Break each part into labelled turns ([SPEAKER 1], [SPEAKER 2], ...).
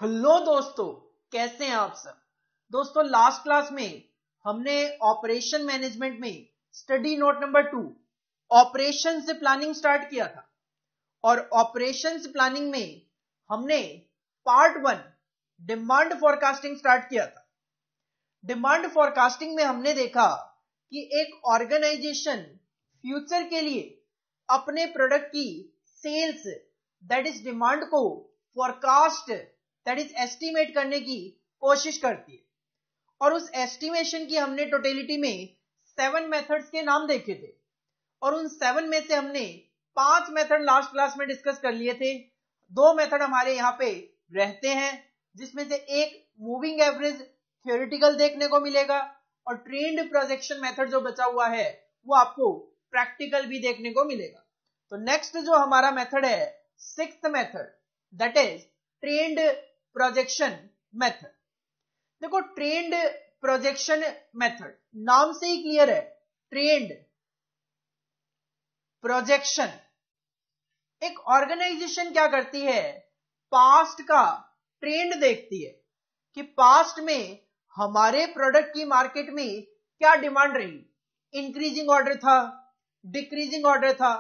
[SPEAKER 1] Hello दोस्तों, कैसे हैं आप सब। दोस्तों, लास्ट क्लास में हमने ऑपरेशन मैनेजमेंट में स्टडी नोट नंबर 2 ऑपरेशन से प्लानिंग स्टार्ट किया था। और ऑपरेशन प्लानिंग में हमने पार्ट 1 डिमांड फॉरकास्टिंग स्टार्ट किया था। डिमांड फॉरकास्टिंग में हमने देखा कि एक ऑर्गेनाइजेशन फ्यूचर के लिए अपने प्रोडक्ट की सेल्स दैट इज डिमांड को फॉरकास्ट दैट इज एस्टिमेट करने की कोशिश करती है। और उस एस्टिमेशन की हमने टोटलिटी में 7 मेथड्स के नाम देखे थे। और उन 7 में से हमने 5 मेथड लास्ट क्लास में डिस्कस कर लिए थे। 2 मेथड हमारे यहाँ पे रहते हैं, जिसमें से एक मूविंग एवरेज थ्योरेटिकल देखने को मिलेगा और ट्रेंड प्रोजेक्शन मेथड जो बचा हुआ है वो आपको प्रैक्टिकल भी देखने को मिलेगा। तो नेक्स्ट जो हमारा मेथड है 6th method that is trend projection method. देखो, ट्रेंड प्रोजेक्शन मेथड नाम से ही क्लियर है। ट्रेंड प्रोजेक्शन, एक ऑर्गेनाइजेशन क्या करती है, पास्ट का ट्रेंड देखती है कि पास्ट में हमारे प्रोडक्ट की मार्केट में क्या डिमांड रही, इंक्रीजिंग ऑर्डर था, डिक्रीजिंग ऑर्डर था।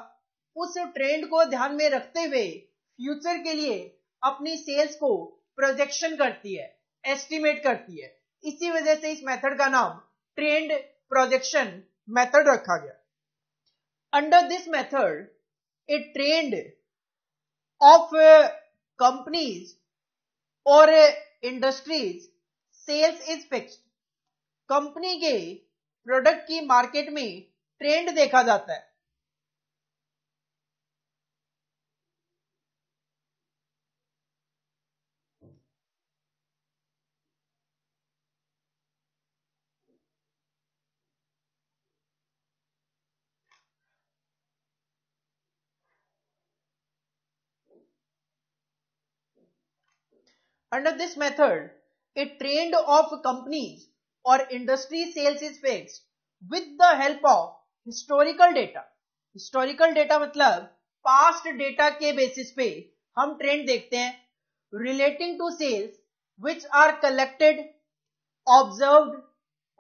[SPEAKER 1] उस ट्रेंड को ध्यान में रखते हुए फ्यूचर के लिए अपनी सेल्स को प्रोजेक्शन करती है, एस्टिमेट करती है। इसी वजह से इस मेथड का नाम ट्रेंड प्रोजेक्शन मेथड रखा गया। Under this method a trend of companies और industries sales is fixed. Company के प्रोडक्ट की मार्केट में ट्रेंड देखा जाता है। Under this method, a trend of companies or industry sales is fixed with the help of historical data. Historical data मतलब past data के basis पे हम trend देखते हैं relating to sales which are collected, observed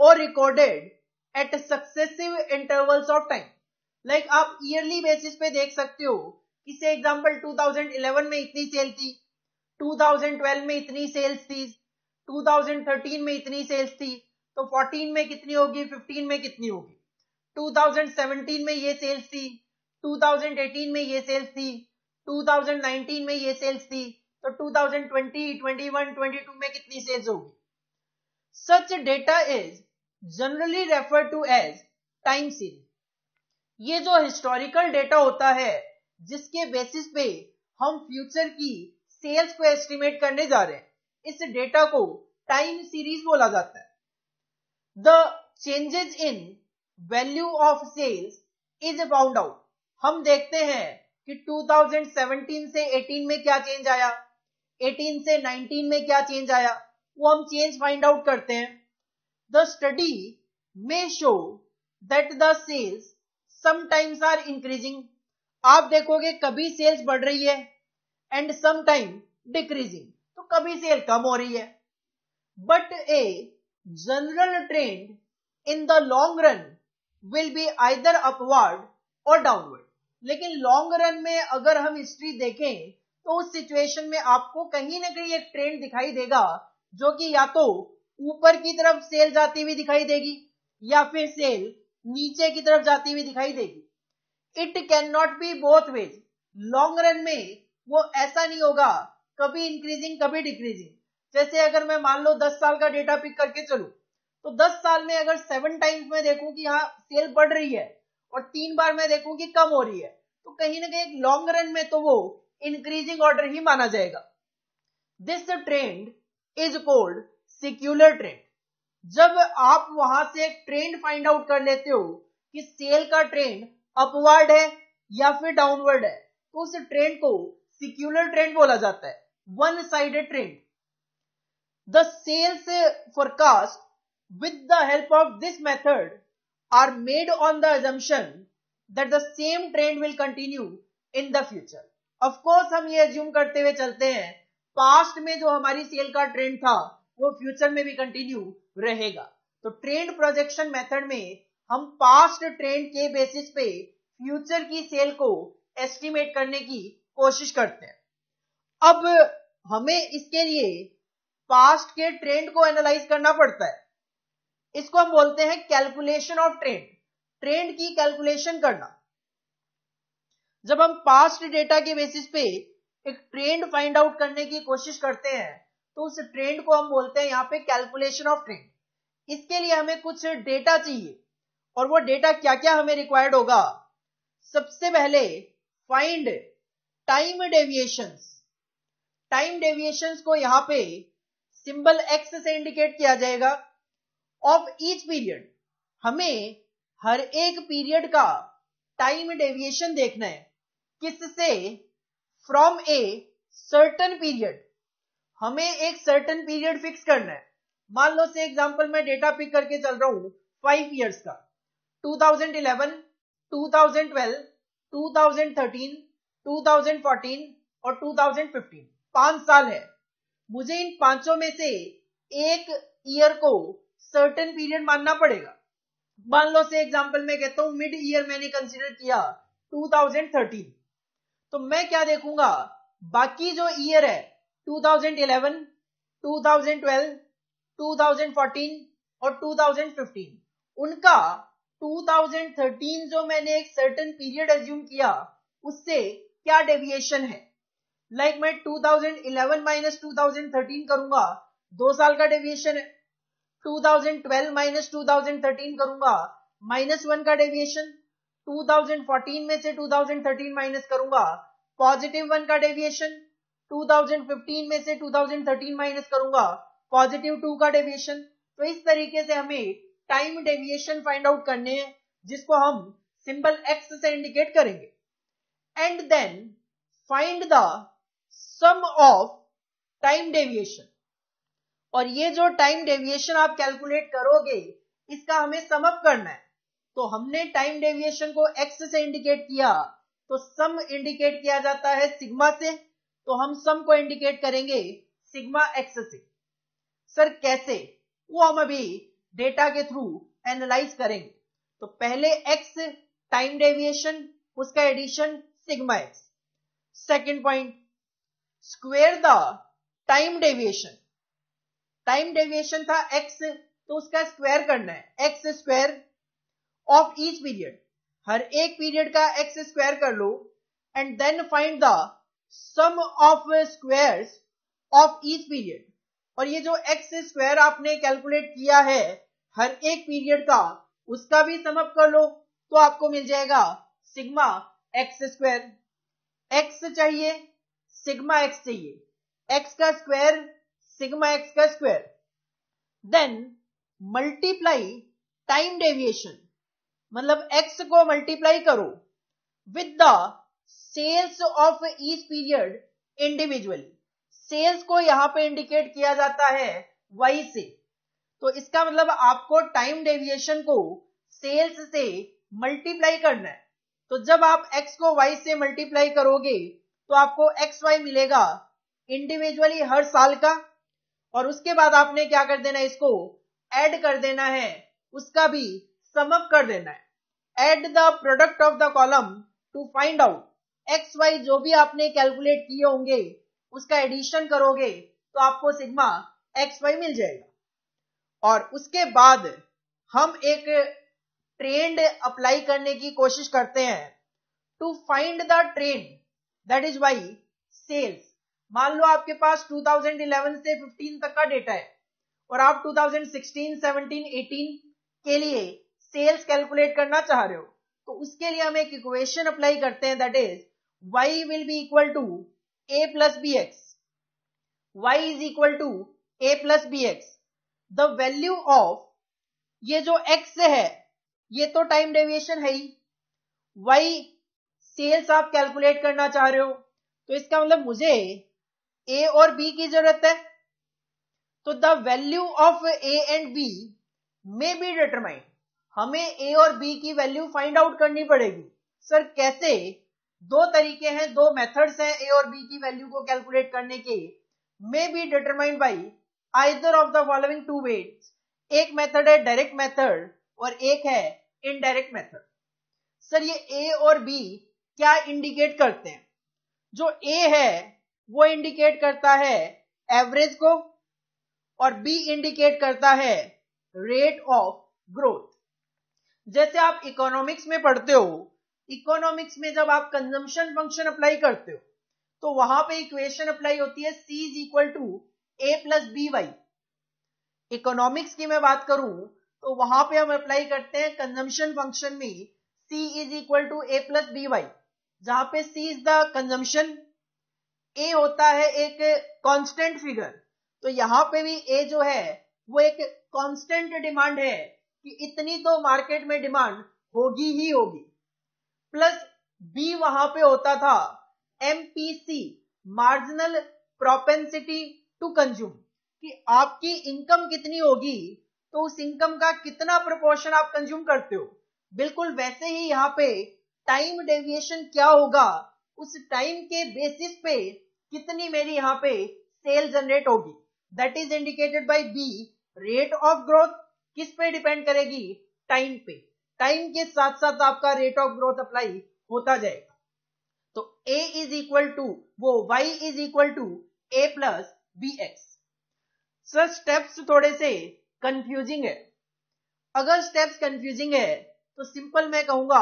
[SPEAKER 1] or recorded at successive intervals of time. Like आप yearly basis पे देख सकते हो कि से example 2011 में इतनी सेल थी, 2012 में इतनी सेल्स थी, 2013 में इतनी सेल्स थी, तो 14 में कितनी होगी, 15 में कितनी होगी, 2017 में ये सेल्स थी, 2018 में ये सेल्स थी, 2019 में ये सेल्स थी, तो 2020, 21, 22 में कितनी सेल्स होगी। Such data is generally referred to as time series. ये जो हिस्टोरिकल डेटा होता है जिसके बेसिस पे हम फ्यूचर की सेल्स को एस्टिमेट करने जा रहे हैं, इस डेटा को टाइम सीरीज बोला जाता है। The changes in value of sales is found out. हम देखते हैं कि 2017 से 18 में क्या चेंज आया, 18 से 19 में क्या चेंज आया, वो हम चेंज फाइंड आउट करते हैं। द स्टडी में show that the sales sometimes are increasing. आप देखोगे कभी सेल्स बढ़ रही है एंड सम टाइम डिक्रीजिंग, तो कभी सेल कम हो रही है। But a general trend in the long run will be either upward और डाउनवर्ड। लेकिन लॉन्ग रन में अगर हम हिस्ट्री देखें तो उस सिचुएशन में आपको कहीं ना कहीं एक ट्रेंड दिखाई देगा जो कि या तो ऊपर की तरफ सेल जाती हुई दिखाई देगी या फिर सेल नीचे की तरफ जाती हुई दिखाई देगी। It can not be both ways. Long run में वो ऐसा नहीं होगा, कभी इंक्रीजिंग कभी डिक्रीजिंग। जैसे अगर मैं मान लो 10 साल का डेटा पिक करके चलूं, तो 10 साल में अगर 7 टाइम्स मैं देखूं कि हाँ सेल बढ़ रही है और 3 बार मैं देखूं कि कम हो रही है, तो कहीं ना कहीं लॉन्ग रन में तो वो इंक्रीजिंग ऑर्डर ही माना जाएगा। This trend is called secular trend. जब आप वहां से एक ट्रेंड फाइंड आउट कर लेते हो कि सेल का ट्रेंड अपवर्ड है या फिर डाउनवर्ड है, तो उस ट्रेंड को सेक्युलर ट्रेंड बोला जाता है, one sided trend. The sales forecast with the help of this method are made on the assumption that the same trend will continue in the future. Of course हम ये assume करते हुए चलते हैं past में जो हमारी सेल का ट्रेंड था वो फ्यूचर में भी कंटिन्यू रहेगा। तो ट्रेंड प्रोजेक्शन मेथड में हम पास्ट ट्रेंड के बेसिस पे फ्यूचर की सेल को एस्टिमेट करने की कोशिश करते हैं। अब हमें इसके लिए पास्ट के ट्रेंड को एनालाइज करना पड़ता है। इसको हम बोलते हैं कैलकुलेशन ऑफ ट्रेंड, ट्रेंड की कैलकुलेशन करना। जब हम पास्ट डेटा के बेसिस पे एक ट्रेंड फाइंड आउट करने की कोशिश करते हैं तो उस ट्रेंड को हम बोलते हैं यहाँ पे कैलकुलेशन ऑफ ट्रेंड। इसके लिए हमें कुछ डेटा चाहिए और वो डेटा क्या क्या हमें रिक्वायर्ड होगा। सबसे पहले find time deviations. Time deviations को यहाँ पे सिंबल x से इंडिकेट किया जाएगा ऑफ ईच पीरियड। हमें हर एक पीरियड का टाइम डेविएशन देखना है। किससे? From a certain period. हमें एक सर्टन पीरियड फिक्स करना है। मान लो से एग्जांपल में डेटा पिक करके चल रहा हूं 5 इयर्स का, 2011, 2012, 2013, 2014 और 2015, 5 साल है। मुझे इन पांचों में से एक ईयर को सर्टेन पीरियड मानना पड़ेगा। मान लो से एग्जांपल में कहता हूं मिड ईयर मैंने कंसीडर किया 2013, तो मैं क्या देखूंगा, बाकी जो ईयर है 2011, 2012, 2014 और 2015, उनका 2013 जो मैंने एक सर्टेन पीरियड एज्यूम किया उससे क्या डेविएशन है। लाइक मैं 2011 माइनस 2013 करूंगा, 2 साल का डेविएशन है। 2012 माइनस 2013 करूंगा, -1 का डेविएशन। 2014 में से 2013 माइनस करूंगा, +1 का डेविएशन। 2015 में से 2013 माइनस करूंगा, +2 का डेविएशन। तो इस तरीके से हमें टाइम डेविएशन फाइंड आउट करने हैं, जिसको हम सिंबल x से इंडिकेट करेंगे। And then find the sum of time deviation. और ये जो टाइम डेविएशन आप कैलकुलेट करोगे इसका हमें सम अप करना है। तो हमने टाइम डेविएशन को x से इंडिकेट किया, तो सम इंडिकेट किया जाता है सिग्मा से, तो हम सम को इंडिकेट करेंगे सिग्मा x से। सर कैसे? वो हम अभी डेटा के थ्रू एनालाइज करेंगे। तो पहले x टाइम डेविएशन, उसका addition sigma x। Second point, square the time deviation. Time deviation था x, तो उसका स्क्वायर करना है, x square of each period. हर एक पीरियड का x स्क्वायर कर लो and then find the sum of squares of each period. और ये जो x स्क्वायर आपने कैलकुलेट किया है हर एक पीरियड का, उसका भी सम अप कर लो, तो आपको मिल जाएगा सिग्मा x स्क्वायर। x चाहिए, सिग्मा x चाहिए, x का स्क्वायर सिग्मा x का square. Then multiply time deviation, मतलब x को मल्टीप्लाई करो with the sales of each period individually. Sales को यहां पे इंडिकेट किया जाता है y से। तो इसका मतलब आपको टाइम डेविएशन को सेल्स से मल्टीप्लाई करना है। तो जब आप x को y से मल्टीप्लाई करोगे तो आपको xy मिलेगा इंडिविजुअली हर साल का, और उसके बाद आपने क्या कर देना है, इसको ऐड कर देना है, उसका भी सम अप कर देना है। Add the product of the column to find out X Y, जो भी आपने कैलकुलेट किए होंगे उसका एडिशन करोगे तो आपको सिग्मा एक्स वाई मिल जाएगा। और उसके बाद हम एक ट्रेंड अप्लाई करने की कोशिश करते हैं to find the trend, that is Y sales. मान लो आपके पास 2011 से 15 तक का डेटा है और आप 2016, 17, 18 के लिए सेल्स कैलकुलेट करना चाह रहे हो, तो उसके लिए हम एक इक्वेशन अप्लाई करते हैं, that is y will be equal to a plus B x. y is equal to a plus B X. The value of ये जो x है ये तो टाइम डेविएशन है ही, y सेल्स आप कैलकुलेट करना चाह रहे हो, तो इसका मतलब मुझे a और b की जरूरत है। तो the value of a and b may be determined, हमें a और b की वैल्यू फाइंड आउट करनी पड़ेगी। सर कैसे? दो तरीके हैं, दो मेथड्स हैं a और b की वैल्यू को कैलकुलेट करने के। may be determined by either of the following two ways. एक मेथड है डायरेक्ट मेथड और एक है इनडायरेक्ट मेथड. सर ये ए और बी क्या इंडिकेट करते हैं? जो ए है वो इंडिकेट करता है एवरेज को और बी इंडिकेट करता है रेट ऑफ ग्रोथ. जैसे आप इकोनॉमिक्स में पढ़ते हो, इकोनॉमिक्स में जब आप कंजम्पशन फंक्शन अप्लाई करते हो तो वहां पे इक्वेशन अप्लाई होती है C is equal to A plus B Y. Economics की मैं बात करूं तो वहां पे हम अप्लाई करते हैं कंजम्पशन फंक्शन में C is equal to A plus B Y, जहां पे C is the consumption, A होता है एक कांस्टेंट फिगर. तो यहां पे भी A जो है वो एक कांस्टेंट डिमांड है कि इतनी तो मार्केट में डिमांड होगी ही होगी. प्लस B वहां पे होता था MPC, marginal propensity to consume, कि आपकी इनकम कितनी होगी तो उस इनकम का कितना प्रोपोर्शन आप कंज्यूम करते हो. बिल्कुल वैसे ही यहाँ पे टाइम डेविएशन क्या होगा, उस टाइम के बेसिस पे कितनी मेरी यहाँ पे सेल जनरेट होगी. That is indicated by B. Rate of growth किस पे डिपेंड करेगी? टाइम पे. टाइम के साथ साथ आपका रेट ऑफ ग्रोथ अप्लाई होता जाएगा. तो A इज इक्वल टू वो Y is equal to A plus B X. Sir steps थोड़े से कंफ्यूजिंग है. अगर स्टेप्स कंफ्यूजिंग है तो सिंपल मैं कहूंगा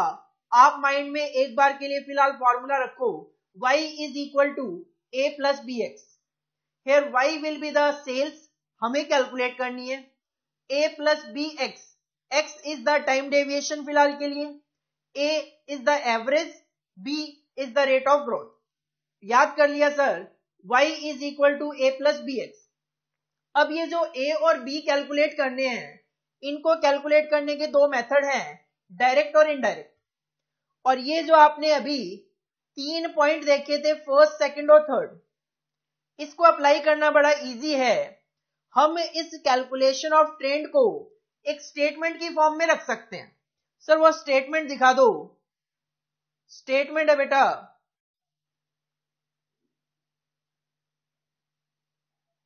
[SPEAKER 1] आप माइंड में एक बार के लिए फिलहाल फॉर्मूला रखो, Y is equal to A plus B X. Here Y will be the sales, हमें कैलकुलेट करनी है. A plus B X, X is the time deviation फिलहाल के लिए, A is the average, B is the rate of growth. याद कर लिया sir, Y is equal to A plus B X. अब ये जो A और B कैलकुलेट करने हैं, इनको कैलकुलेट करने के दो मेथड हैं, डायरेक्ट और इनडायरेक्ट. और ये जो आपने अभी 3 पॉइंट देखे थे, फर्स्ट, सेकंड और थर्ड, इसको अप्लाई करना बड़ा इजी है. हम इस कैलकुलेशन ऑफ ट्रेंड को एक स्टेटमेंट की फॉर्म में रख सकते हैं. सर वो स्टेटमेंट दिखा दो. स्टेटमेंट है बेटा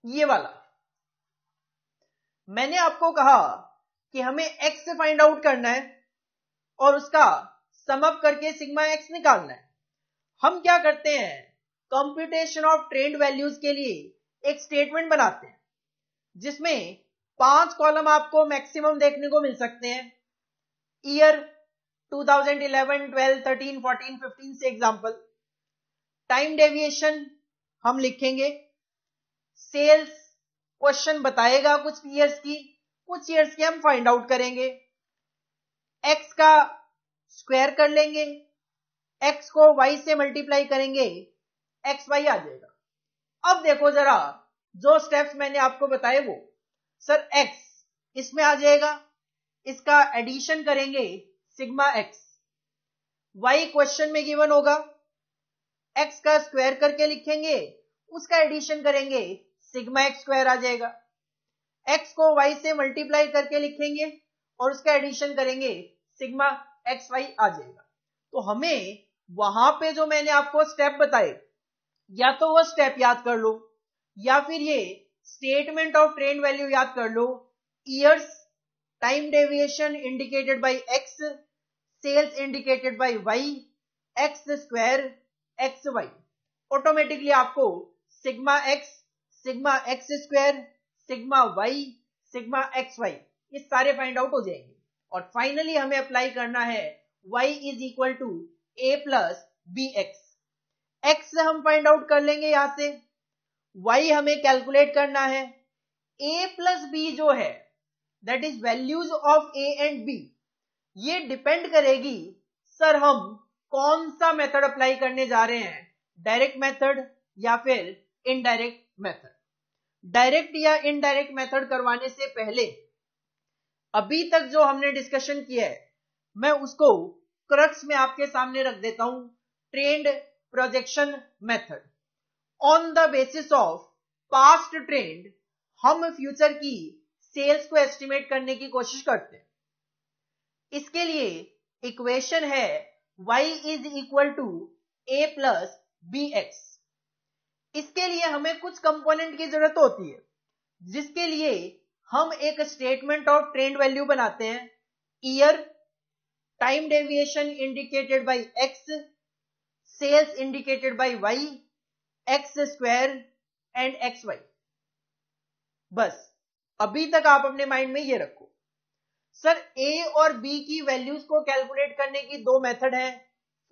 [SPEAKER 1] ये वाला. मैंने आपको कहा कि हमें x से फाइंड आउट करना है और उसका सम अप करके सिग्मा x निकालना है. हम क्या करते हैं, कंप्यूटेशन ऑफ ट्रेंड वैल्यूज के लिए एक स्टेटमेंट बनाते हैं जिसमें 5 कॉलम आपको मैक्सिमम देखने को मिल सकते हैं. ईयर 2011, 12, 13, 14, 15 से एग्जांपल. टाइम डेविएशन हम लिखेंगे. सेल्स क्वेश्चन बताएगा कुछ ईयर्स की, कुछ ईयर्स की हम फाइंड आउट करेंगे. एक्स का स्क्वायर कर लेंगे, एक्स को वाई से मल्टीप्लाई करेंगे, एक्स वाई आ जाएगा. अब देखो जरा जो स्टेप्स मैंने आपको बताए वो, सर एक्स इसमें आ जाएगा, इसका एडिशन करेंगे सिग्मा एक्स. वाई क्वेश्चन में गिवन होगा, एक्स का स्क्वायर करके लिखेंगे, उसका एडिशन करेंगे, सिग्मा एक्स स्क्वायर आ जाएगा. एक्स को वाई से मल्टीप्लाई करके लिखेंगे और उसका एडिशन करेंगे, सिग्मा एक्स वाई आ जाएगा. तो हमें वहां पे जो मैंने आपको स्टेप बताए, या तो वो स्टेप याद कर लो या फिर ये स्टेटमेंट ऑफ ट्रेंड वैल्यू याद कर लो. Years, time deviation indicated by x, sales indicated by Y, x square, x y. Automatically आपको sigma x square, sigma y, sigma x y ये सारे फाइंड आउट हो जाएंगे. और फाइनली हमें अप्लाई करना है y is equal to A plus B X. X हम फाइंड आउट कर लेंगे यहां से, y हमें कैलकुलेट करना है. a प्लस बी जो है that is values of a and b, ये डिपेंड करेगी सर हम कौन सा मेथड अप्लाई करने जा रहे हैं, डायरेक्ट मेथड या फिर इनडायरेक्ट मेथड. डायरेक्ट या इनडायरेक्ट मेथड करवाने से पहले अभी तक जो हमने डिस्कशन किया है मैं उसको क्रक्स में आपके सामने रख देता हूं. Trend projection method. On the basis of past trend हम फ्यूचर की सेल्स को एस्टिमेट करने की कोशिश करते हैं. इसके लिए इक्वेशन है y is equal to a plus B x. इसके लिए हमें कुछ कंपोनेंट की जरूरत होती है, जिसके लिए हम एक स्टेटमेंट ऑफ ट्रेंड वैल्यू बनाते हैं। Year, time deviation indicated by x, sales indicated by Y, x square and X Y. बस अभी तक आप अपने माइंड में ये रखो। सर ए और बी की वैल्यूज को कैलकुलेट करने की दो मेथड है।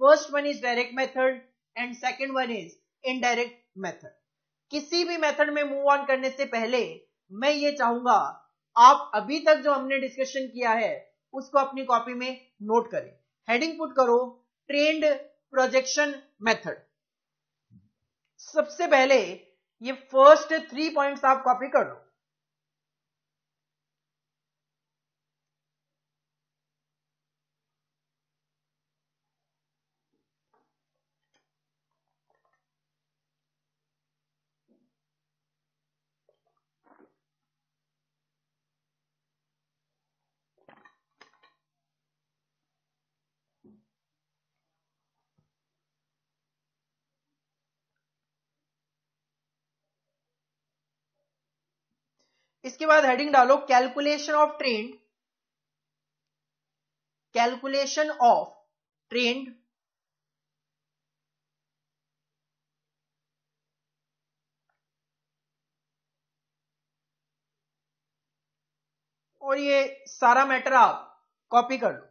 [SPEAKER 1] First one is direct method and second one is indirect method. किसी भी मेथड में मूव ऑन करने से पहले मैं ये चाहूंगा आप अभी तक जो हमने डिस्कशन किया है उसको अपनी कॉपी में नोट करें। हेडिंग पुट करो ट्रेंड प्रोजेक्शन मेथड। सबसे पहले ये फर्स्ट 3 पॉइंट्स आप कॉपी कर लो। इसके बाद हेडिंग डालो calculation of trend, calculation of trend और ये सारा मैटर आप कॉपी कर लो।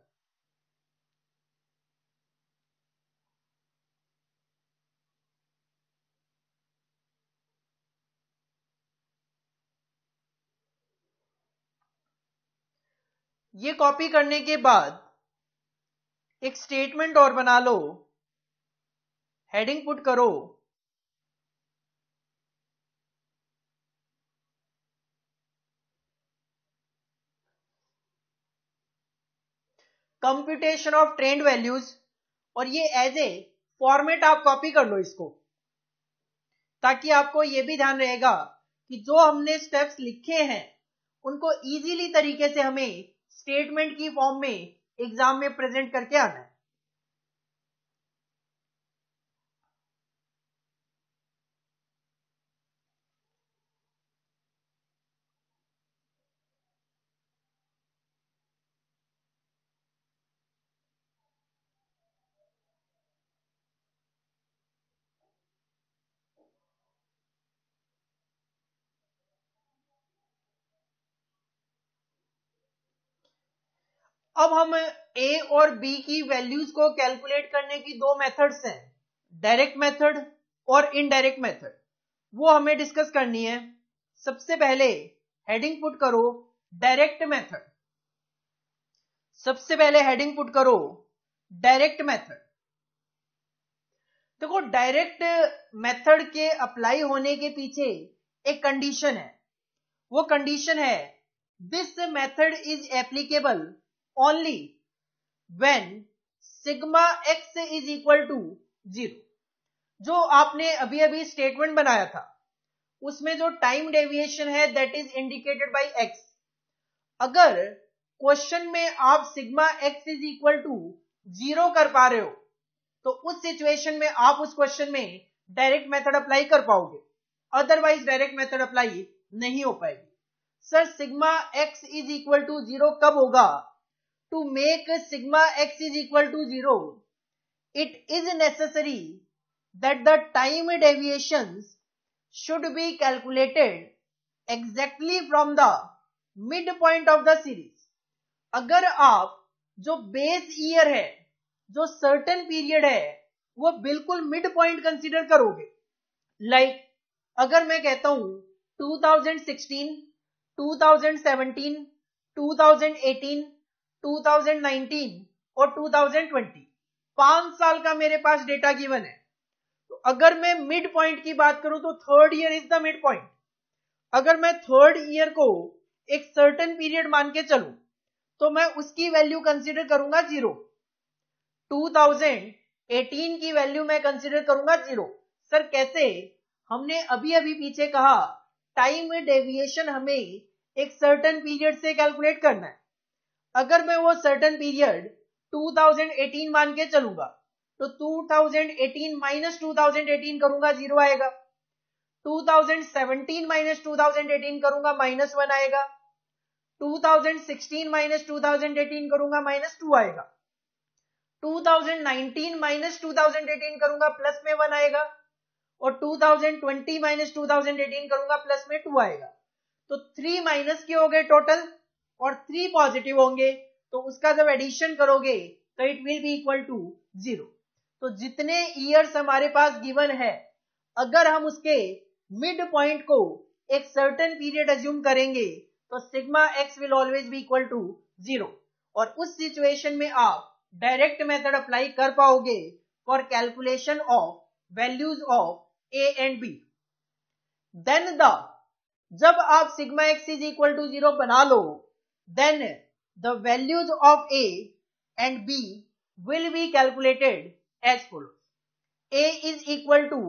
[SPEAKER 1] ये कॉपी करने के बाद एक स्टेटमेंट और बना लो। हेडिंग पुट करो कंप्यूटेशन ऑफ ट्रेंड वैल्यूज, और ये एज ए फॉर्मेट आप कॉपी कर लो इसको, ताकि आपको ये भी ध्यान रहेगा कि जो हमने स्टेप्स लिखे हैं उनको इजीली तरीके से हमें स्टेटमेंट की फॉर्म में एग्जाम में प्रेजेंट करके आना है। अब हम ए और बी की वैल्यूज को कैलकुलेट करने की दो मेथड्स हैं, डायरेक्ट मेथड और इनडायरेक्ट मेथड, वो हमें डिस्कस करनी है। सबसे पहले हेडिंग पुट करो डायरेक्ट मेथड। सबसे पहले हेडिंग पुट करो डायरेक्ट मेथड। देखो डायरेक्ट मेथड के अप्लाई होने के पीछे एक कंडीशन है। वो कंडीशन है this method is applicable only when sigma x is equal to 0। जो आपने अभी अभी स्टेटमेंट बनाया था उसमें जो टाइम डेविएशन है that is indicated by x, अगर क्वेश्चन में आप sigma x is equal to 0 कर पा रहे हो तो उस सिचुएशन में आप उस क्वेश्चन में डायरेक्ट मेथड अप्लाई कर पाओगे, अदरवाइज डायरेक्ट मेथड अप्लाई नहीं हो पाएगी। Sir sigma x is equal to 0 कब होगा? To make sigma x is equal to 0 it is necessary that the time deviations should be calculated exactly from the midpoint of the series। अगर आप जो base year है, जो certain period है, वो बिल्कुल मिड पॉइंट कंसीडर करोगे, like अगर मैं कहता हूं 2016, 2017, 2018, 2019 और 2020, 5 साल का मेरे पास डेटा गिवन है, तो अगर मैं मिड पॉइंट की बात करूं तो third year is the mid point. अगर मैं थर्ड ईयर को एक सर्टेन पीरियड मान के चलूं तो मैं उसकी वैल्यू कंसीडर करूंगा 0। 2018 की वैल्यू मैं कंसीडर करूंगा 0। सर कैसे? हमने अभी अभी पीछे कहा टाइम डेविएशन हमें एक सर्टेन पीरियड से कैलकुलेट करना है। अगर मैं वो सर्टेन पीरियड 2018 मान के चलूंगा तो 2018 माइनस 2018 करूंगा 0 आएगा। 2017 माइनस 2018 करूंगा -1 आएगा, 2016 माइनस 2018 करूंगा -2 आएगा, 2019 माइनस 2018 करूंगा प्लस में 1 आएगा, और 2020 माइनस 2018 करूंगा प्लस में 2 आएगा। तो 3 माइनस के हो गए टोटल और 3 पॉजिटिव होंगे, तो उसका जब एडिशन करोगे तो it will be equal to 0। तो जितने ईयर्स हमारे पास गिवन है, अगर हम उसके मिड पॉइंट को एक सर्टेन पीरियड अज्यूम करेंगे तो sigma x will always be equal to 0, और उस सिचुएशन में आप डायरेक्ट मेथड अप्लाई कर पाओगे for calculation of values of a and b. Then जब आप sigma x is equal to 0 बना लो, then the values of A and B will be calculated as follows. A is equal to,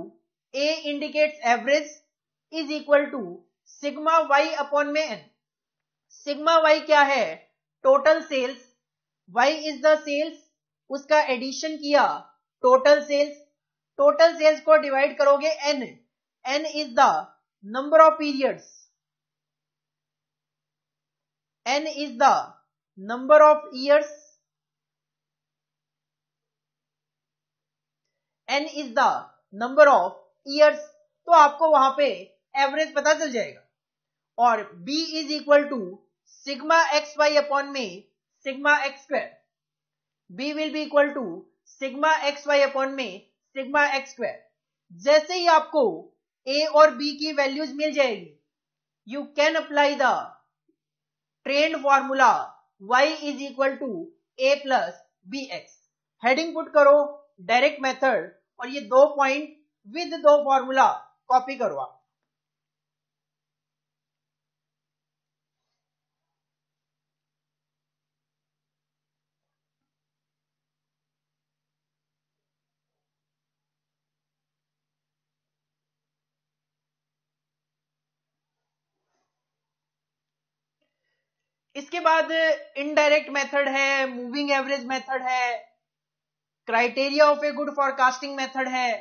[SPEAKER 1] A indicates average, is equal to sigma y upon में n. sigma y क्या है? total sales, y is the sales, उसका addition किया total sales, total sales को divide करोगे n, n is the number of periods, n is the number of years, n is the number of years, तो आपको वहां पे average पता चल जाएगा। और b is equal to sigma x Y upon में sigma x square, b will be equal to sigma x Y upon में सिग्मा एक्स स्क्वायर। जैसे ही आपको a और b की वैल्यूज मिल जाएगी, you can apply the trend formula y is equal to a plus B x. Heading put करो direct method, और ये 2 पॉइंट विद 2 फॉर्मूला कॉपी करो आप। इसके बाद इनडायरेक्ट मेथड है, मूविंग एवरेज मेथड है, criteria of a good forecasting method है,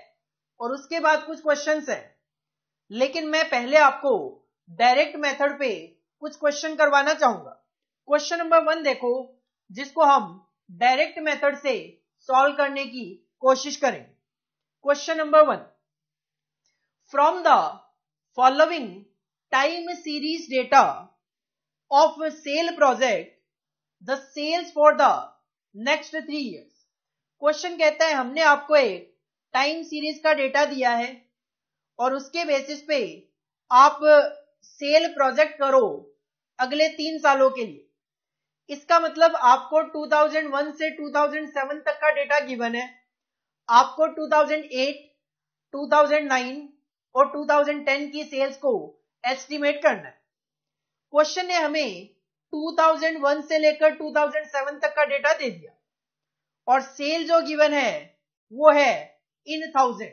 [SPEAKER 1] और उसके बाद कुछ क्वेश्चंस है। लेकिन मैं पहले आपको डायरेक्ट मेथड पे कुछ क्वेश्चन करवाना चाहूंगा। क्वेश्चन नंबर 1 देखो, जिसको हम डायरेक्ट मेथड से सॉल्व करने की कोशिश करेंगे। Question number 1, from the following time series data of sale project, the sales for the next 3 years। Question कहता है हमने आपको एक टाइम सीरीज का डेटा दिया है और उसके बेसिस पे आप सेल प्रोजेक्ट करो अगले 3 सालों के लिए। इसका मतलब आपको 2001 से 2007 तक का डेटा गिवन है, आपको 2008, 2009 और 2010 की सेल्स को एस्टिमेट करना है। क्वेश्चन ने हमें 2001 से लेकर 2007 तक का डेटा दे दिया, और सेल जो गिवन है वो है इन 1000।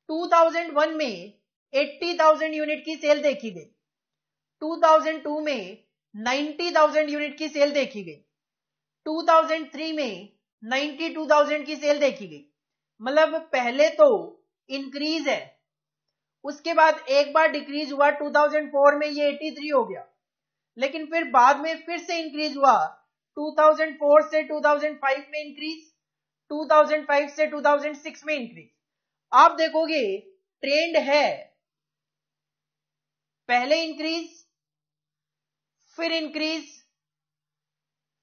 [SPEAKER 1] 2001 में 80,000 यूनिट की सेल देखी गई, 2002 में 90,000 यूनिट की सेल देखी गई, 2003 में 92,000 की सेल देखी गई। मतलब पहले तो इंक्रीज है, उसके बाद एक बार डिक्रीज हुआ, 2004 में ये 83 हो गया, लेकिन फिर बाद में फिर से इंक्रीज हुआ, 2004 से 2005 में इंक्रीज, 2005 से 2006 में इंक्रीज। आप देखोगे ट्रेंड है, पहले इंक्रीज, फिर इंक्रीज,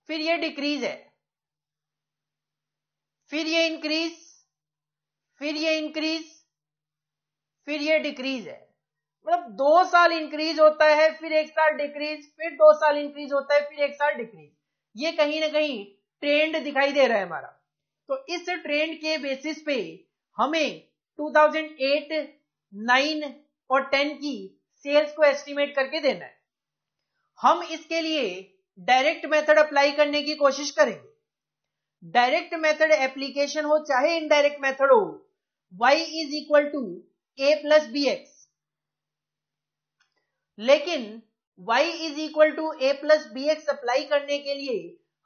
[SPEAKER 1] फिर ये डिक्रीज है, फिर ये इंक्रीज, फिर ये इंक्रीज, फिर ये डिक्रीज है। मतलब 2 साल इंक्रीज होता है, फिर 1 साल डिक्रीज, फिर 2 साल इंक्रीज होता है, फिर 1 साल डिक्रीज। ये कहीं ना कहीं ट्रेंड दिखाई दे रहा है हमारा। तो इस ट्रेंड के बेसिस पे हमें 2008, 9 और 10 की सेल्स को एस्टिमेट करके देना है। हम इसके लिए डायरेक्ट मेथड अप्लाई करने की कोशिश करेंगे। डायरेक्ट मेथड एप्लीकेशन हो चाहे इनडायरेक्ट मेथड हो, y is equal to a plus B x. लेकिन y is equal to a plus B x apply करने के लिए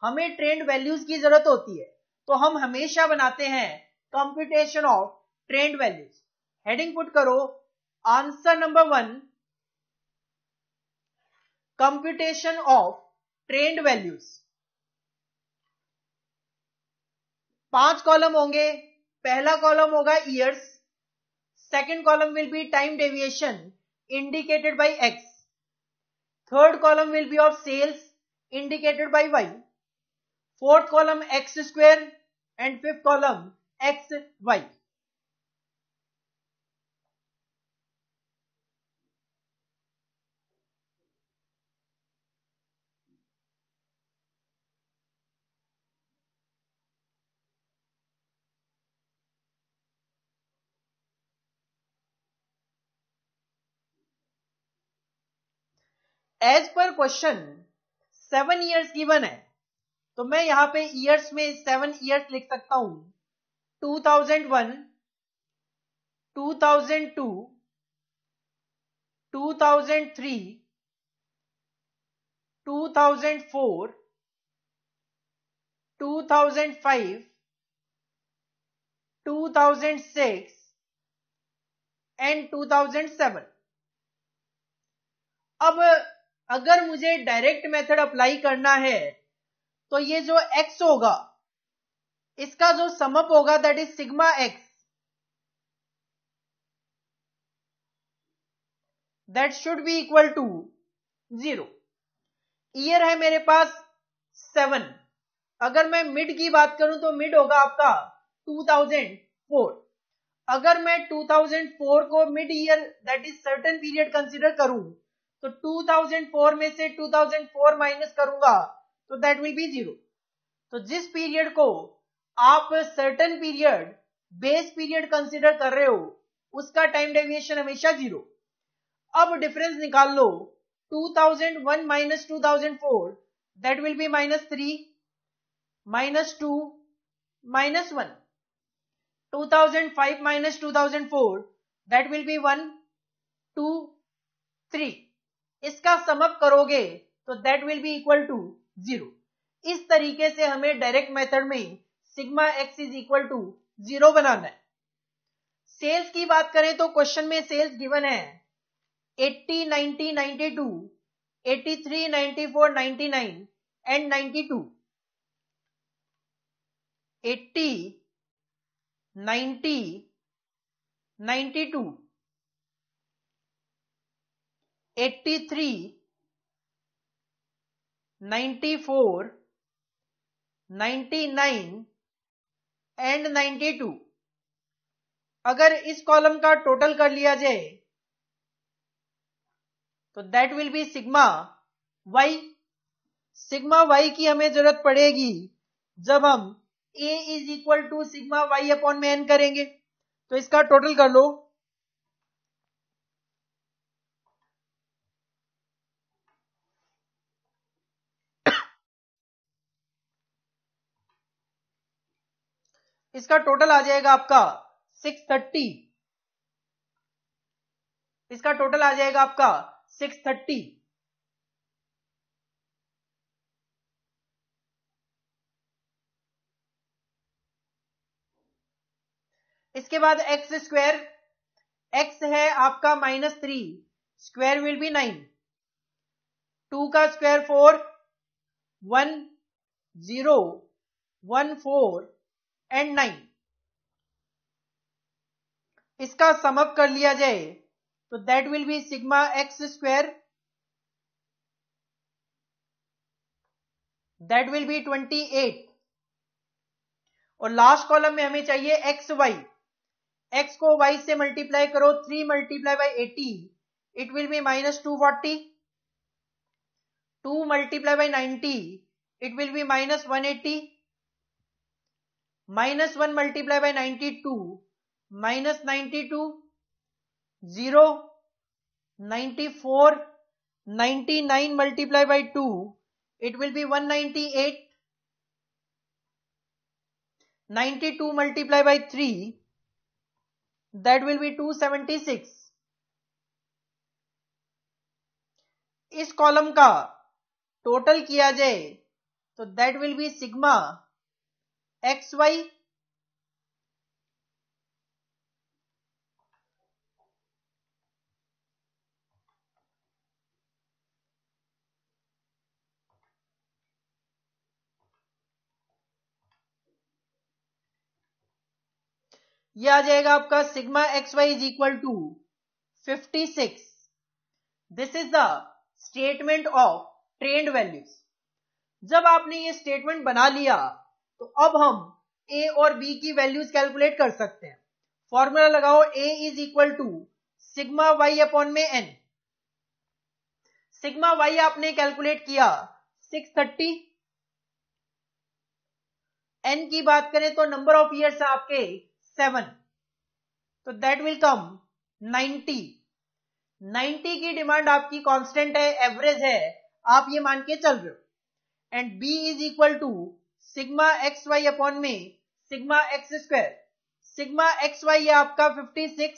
[SPEAKER 1] हमें ट्रेंड वैल्यूज की जरूरत होती है, तो हम हमेशा बनाते हैं computation of trend values. Heading put करो answer number 1, computation of trend values. 5 column होंगे। पहला कॉलम होगा years, second column will be time deviation indicated by X, third column will be of sales indicated by Y, fourth column X square and fifth column X Y. As पर question 7 years given है, तो मैं यहां पे years में 7 years लिख सकता हूं। 2001, 2002, 2003, 2004, 2005, 2006 एंड 2007। अब अगर मुझे डायरेक्ट मेथड अप्लाई करना है तो ये जो x होगा इसका जो समअप होगा that is sigma x, that should be equal to 0। Year है मेरे पास 7। अगर मैं मिड की बात करूं तो मिड होगा आपका 2004। अगर मैं 2004 को mid year that is certain period consider करूं तो 2004 में से 2004 माइनस करूंगा तो दैट विल बी 0। तो जिस पीरियड को आप certain period base period consider कर रहे हो उसका टाइम डेविएशन हमेशा 0। अब डिफरेंस निकाल लो, 2001 minus 2004 that will B -3, -2, -1। 2005 minus 2004 that will be 1, 2, 3। इसका समअप करोगे तो that will be equal to 0। इस तरीके से हमें डायरेक्ट मेथड में sigma x is equal to 0 बनाना है। सेल्स की बात करें तो क्वेश्चन में सेल्स गिवन है 80, 90, 92, 83, 94, 99 एंड 92। 80, 90, 92, 83, 94, 99 एंड 92। अगर इस कॉलम का टोटल कर लिया जाए तो that will be sigma y. Sigma y की हमें जरूरत पड़ेगी जब हम a is equal to sigma Y upon में n करेंगे। तो इसका टोटल कर लो, इसका टोटल आ जाएगा आपका 630। इसका टोटल आ जाएगा आपका 630। इसके बाद एक्स स्क्वायर, एक्स है आपका -3, स्क्वायर विल बी 9, 2 का स्क्वायर 4, 1, 0, 1, 4 एंड 9। इसका समअप कर लिया जाए तो that will be sigma x square, that will B 28। और लास्ट कॉलम में हमें चाहिए एक्स वाई। एक्स को वाई से मल्टीप्लाई करो, 3 multiply by 80 it will B -240, 2 multiply by 90 it will B -180, -1 multiply by 92 -92, 0, 94, 99 multiply by 2 it will be 198, 92 multiply by 3 that will be 276। इस column का total किया जाए तो that will be sigma xy ये आ जाएगा आपका sigma x y is equal to 56. This is the statement of trend values. जब आपने ये स्टेटमेंट बना लिया तो अब हम ए और बी की वैल्यूज कैलकुलेट कर सकते हैं. फॉर्मूला लगाओ, A is equal to sigma Y upon में एन. सिग्मा वाई आपने कैलकुलेट किया 630. एन की बात करें तो नंबर ऑफ ईयर्स है आपके 7, तो दैट विल कम 90. 90 की डिमांड आपकी कांस्टेंट है, एवरेज है, आप ये मान के चल रहे हो. And B is equal to sigma x Y upon में sigma x square. Sigma x Y है आपका 56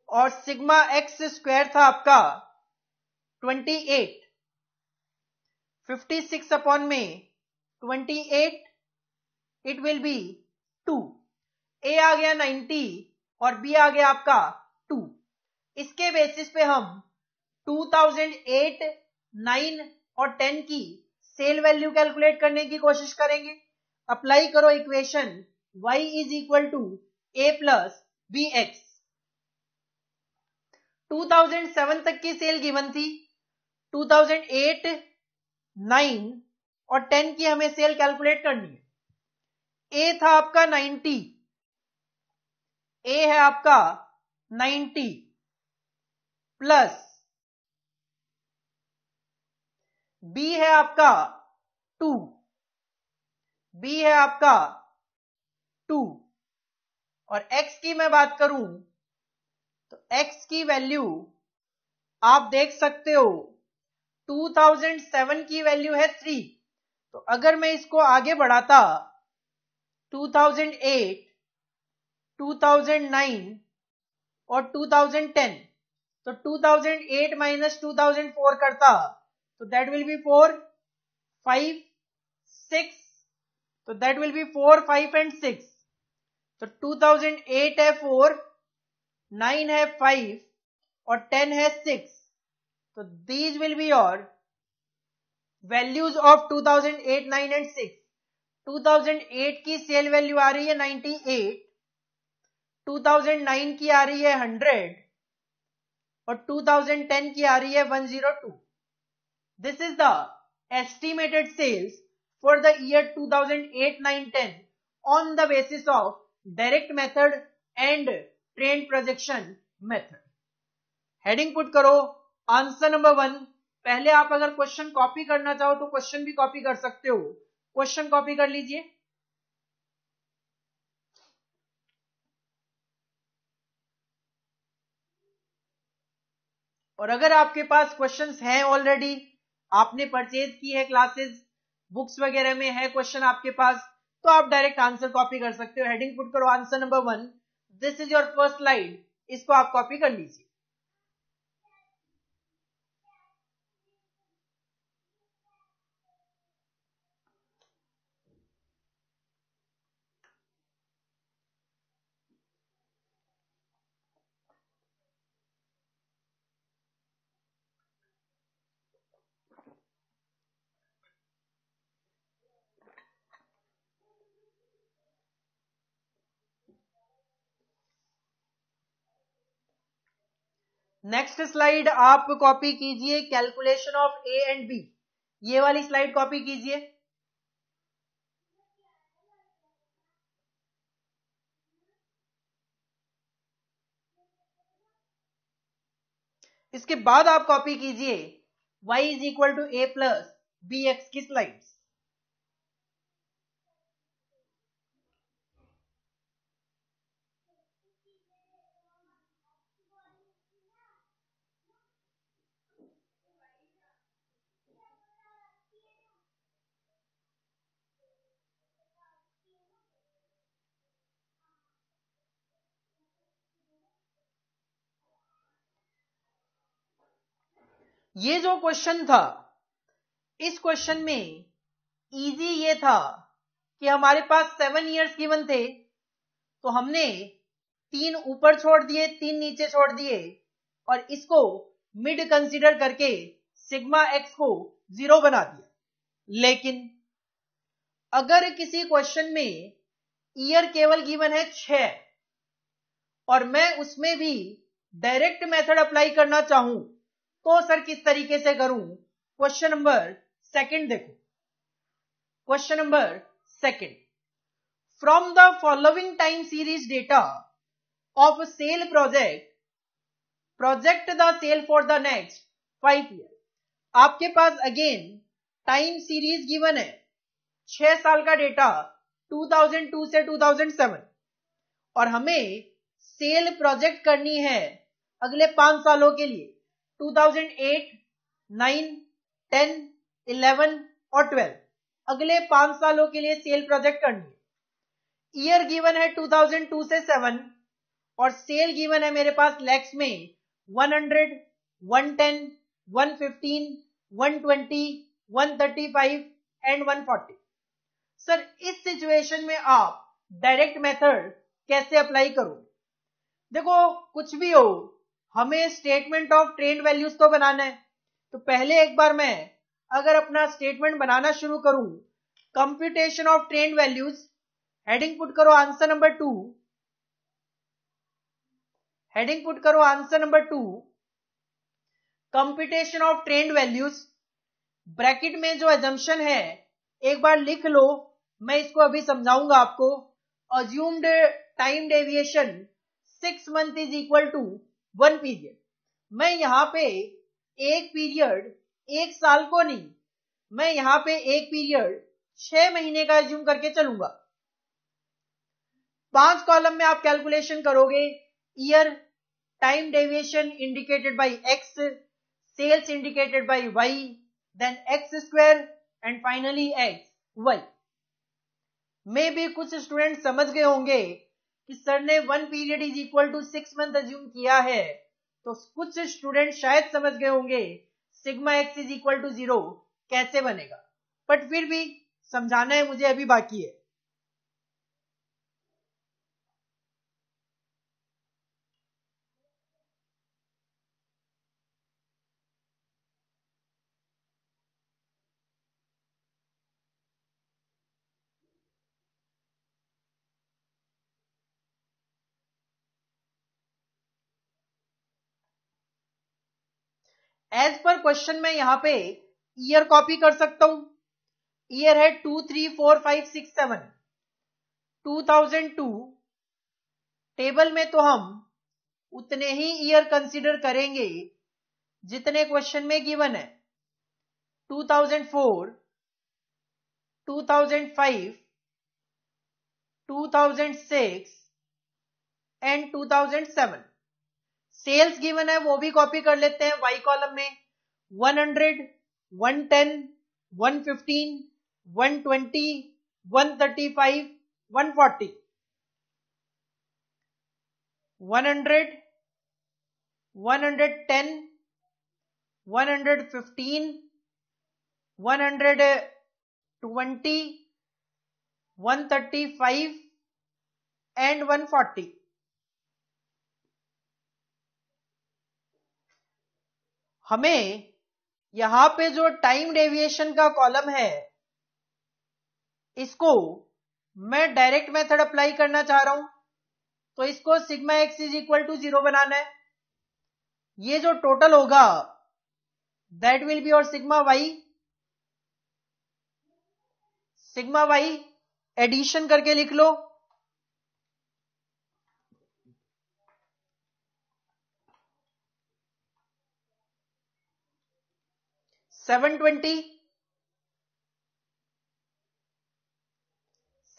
[SPEAKER 1] और सिग्मा एक्स स्क्वायर था आपका 28. 56 अपॉन में 28, इट विल बी 2. ए आ गया 90 और बी आ गया आपका 2. इसके बेसिस पे हम 2008, 9 और 10 की सेल वैल्यू कैलकुलेट करने की कोशिश करेंगे. अप्लाई करो equation y is equal to A plus B x. 2007 तक की सेल गिवन थी. 2008, 9 और 10 की हमें सेल कैलकुलेट करनी है. ए था आपका 90, ए है आपका 90 प्लस बी है आपका 2, बी है आपका 2 और x की मैं बात करूं तो x की वैल्यू आप देख सकते हो 2007 की वैल्यू है 3. तो अगर मैं इसको आगे बढ़ाता 2008, 2009 और 2010, तो 2008 माइनस 2004 करता तो दैट विल बी 4, 5, 6, तो दैट विल बी 4, 5 एंड 6. तो 2008 है 4, 9 है 5 और 10 है 6. तो these will be your values of 2008, 9 and 6. 2008 की सेल वैल्यू आ रही है 98, 2009 की आ रही है 100 और 2010 की आ रही है 102. This is the estimated sales for the year 2008, 9, 10 on the basis of direct method and trend projection method. Heading put करो आंसर नंबर 1. पहले आप अगर क्वेश्चन कॉपी करना चाहो तो क्वेश्चन भी कॉपी कर सकते हो. क्वेश्चन कॉपी कर लीजिए. और अगर आपके पास क्वेश्चंस हैं ऑलरेडी, आपने परचेज की है क्लासेस, बुक्स वगैरह में है क्वेश्चन आपके पास, तो आप डायरेक्ट आंसर कॉपी कर सकते हो. हेडिंग पुट करो answer number 1. This is your first slide. इसको आप कॉपी कर लीजिए. नेक्स्ट स्लाइड आप कॉपी कीजिए calculation of a and b. ये वाली स्लाइड कॉपी कीजिए. इसके बाद आप कॉपी कीजिए y is equal to A plus B x की स्लाइड्स. ये जो क्वेश्चन था, इस क्वेश्चन में इजी ये था कि हमारे पास 7 इयर्स गिवन थे, तो हमने 3 ऊपर छोड़ दिए, 3 नीचे छोड़ दिए और इसको मिड कंसीडर करके सिग्मा एक्स को 0 बना दिया. लेकिन अगर किसी क्वेश्चन में ईयर केवल गिवन है 6 और मैं उसमें भी डायरेक्ट मेथड अप्लाई करना चाहूं तो सर किस तरीके से करूं? क्वेश्चन नंबर सेकंड देखो, question number second, from the following time series data of sale project the sale for the next 5 year. आपके पास अगेन टाइम सीरीज गिवन है, 6 साल का डेटा 2002 से 2007 और हमें सेल प्रोजेक्ट करनी है अगले 5 सालों के लिए 2008, 9, 10, 11 और 12, अगले 5 सालों के लिए सेल प्रोजेक्ट करनी है। ईयर गिवन है 2002 से 7 और सेल गिवन है मेरे पास लैक्स में 100, 110, 115, 120, 135 एंड 140। सर इस सिचुएशन में आप डायरेक्ट मेथड कैसे अप्लाई करो? देखो कुछ भी हो, हमें स्टेटमेंट ऑफ ट्रेंड वैल्यूज तो बनाना है। तो पहले एक बार मैं अगर अपना स्टेटमेंट बनाना शुरू करूं, computation of trend values, heading put करो आंसर नंबर 2, हेडिंग पुट करो answer number 2, computation of trend values, bracket में जो अजम्पशन है एक बार लिख लो, मैं इसको अभी समझाऊंगा आपको। Assumed time deviation 6 month is equal to 1 period. मैं यहां पे एक पीरियड 1 साल को नहीं, मैं यहां पे एक पीरियड 6 महीने का अज्यूम करके चलूंगा। 5 कॉलम में आप कैलकुलेशन करोगे, year, time deviation indicated by x, sales indicated by y, then x square and finally x y. में भी कुछ स्टूडेंट समझ गए होंगे कि सर ने 1 period is equal to 6 month assume किया है, तो कुछ स्टूडेंट शायद समझ गए होंगे sigma x is equal to 0 कैसे बनेगा, बट फिर भी समझाना है मुझे, अभी बाकी है। एज पर क्वेश्चन में यहां पे ईयर कॉपी कर सकता हूं। ईयर है 2, 3, 4, 5, 6, 7, 2002। टेबल में तो हम उतने ही ईयर कंसीडर करेंगे जितने क्वेश्चन में गिवन है, 2004, 2005, 2006 एंड 2007। सेल्स गिवन है वो भी कॉपी कर लेते हैं वाई कॉलम में, 100, 110, 115, 120, 135, 140, 100, 110, 115, 120, 135 एंड 140। हमें यहां पे जो टाइम डेविएशन का कॉलम है इसको मैं डायरेक्ट मेथड अप्लाई करना चाह रहा हूं, तो इसको sigma x is equal to 0 बनाना है। ये जो टोटल होगा दैट विल बी और सिग्मा वाई एडिशन करके लिख लो, 720,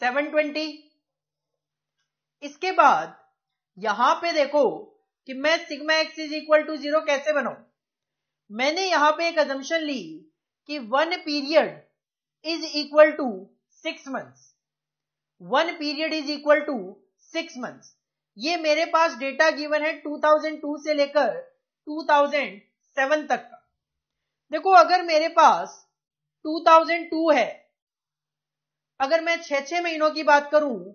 [SPEAKER 1] 720। इसके बाद यहां पे देखो कि मैं sigma x is equal to 0 कैसे बनाऊं। मैंने यहां पे एक अजम्पशन ली कि 1 period is equal to 6 months, 1 period is equal to 6 months. ये मेरे पास डेटा गिवन है 2002 से लेकर 2007 तक का। देखो अगर मेरे पास 2002 है, अगर मैं 6 महीनों की बात करूं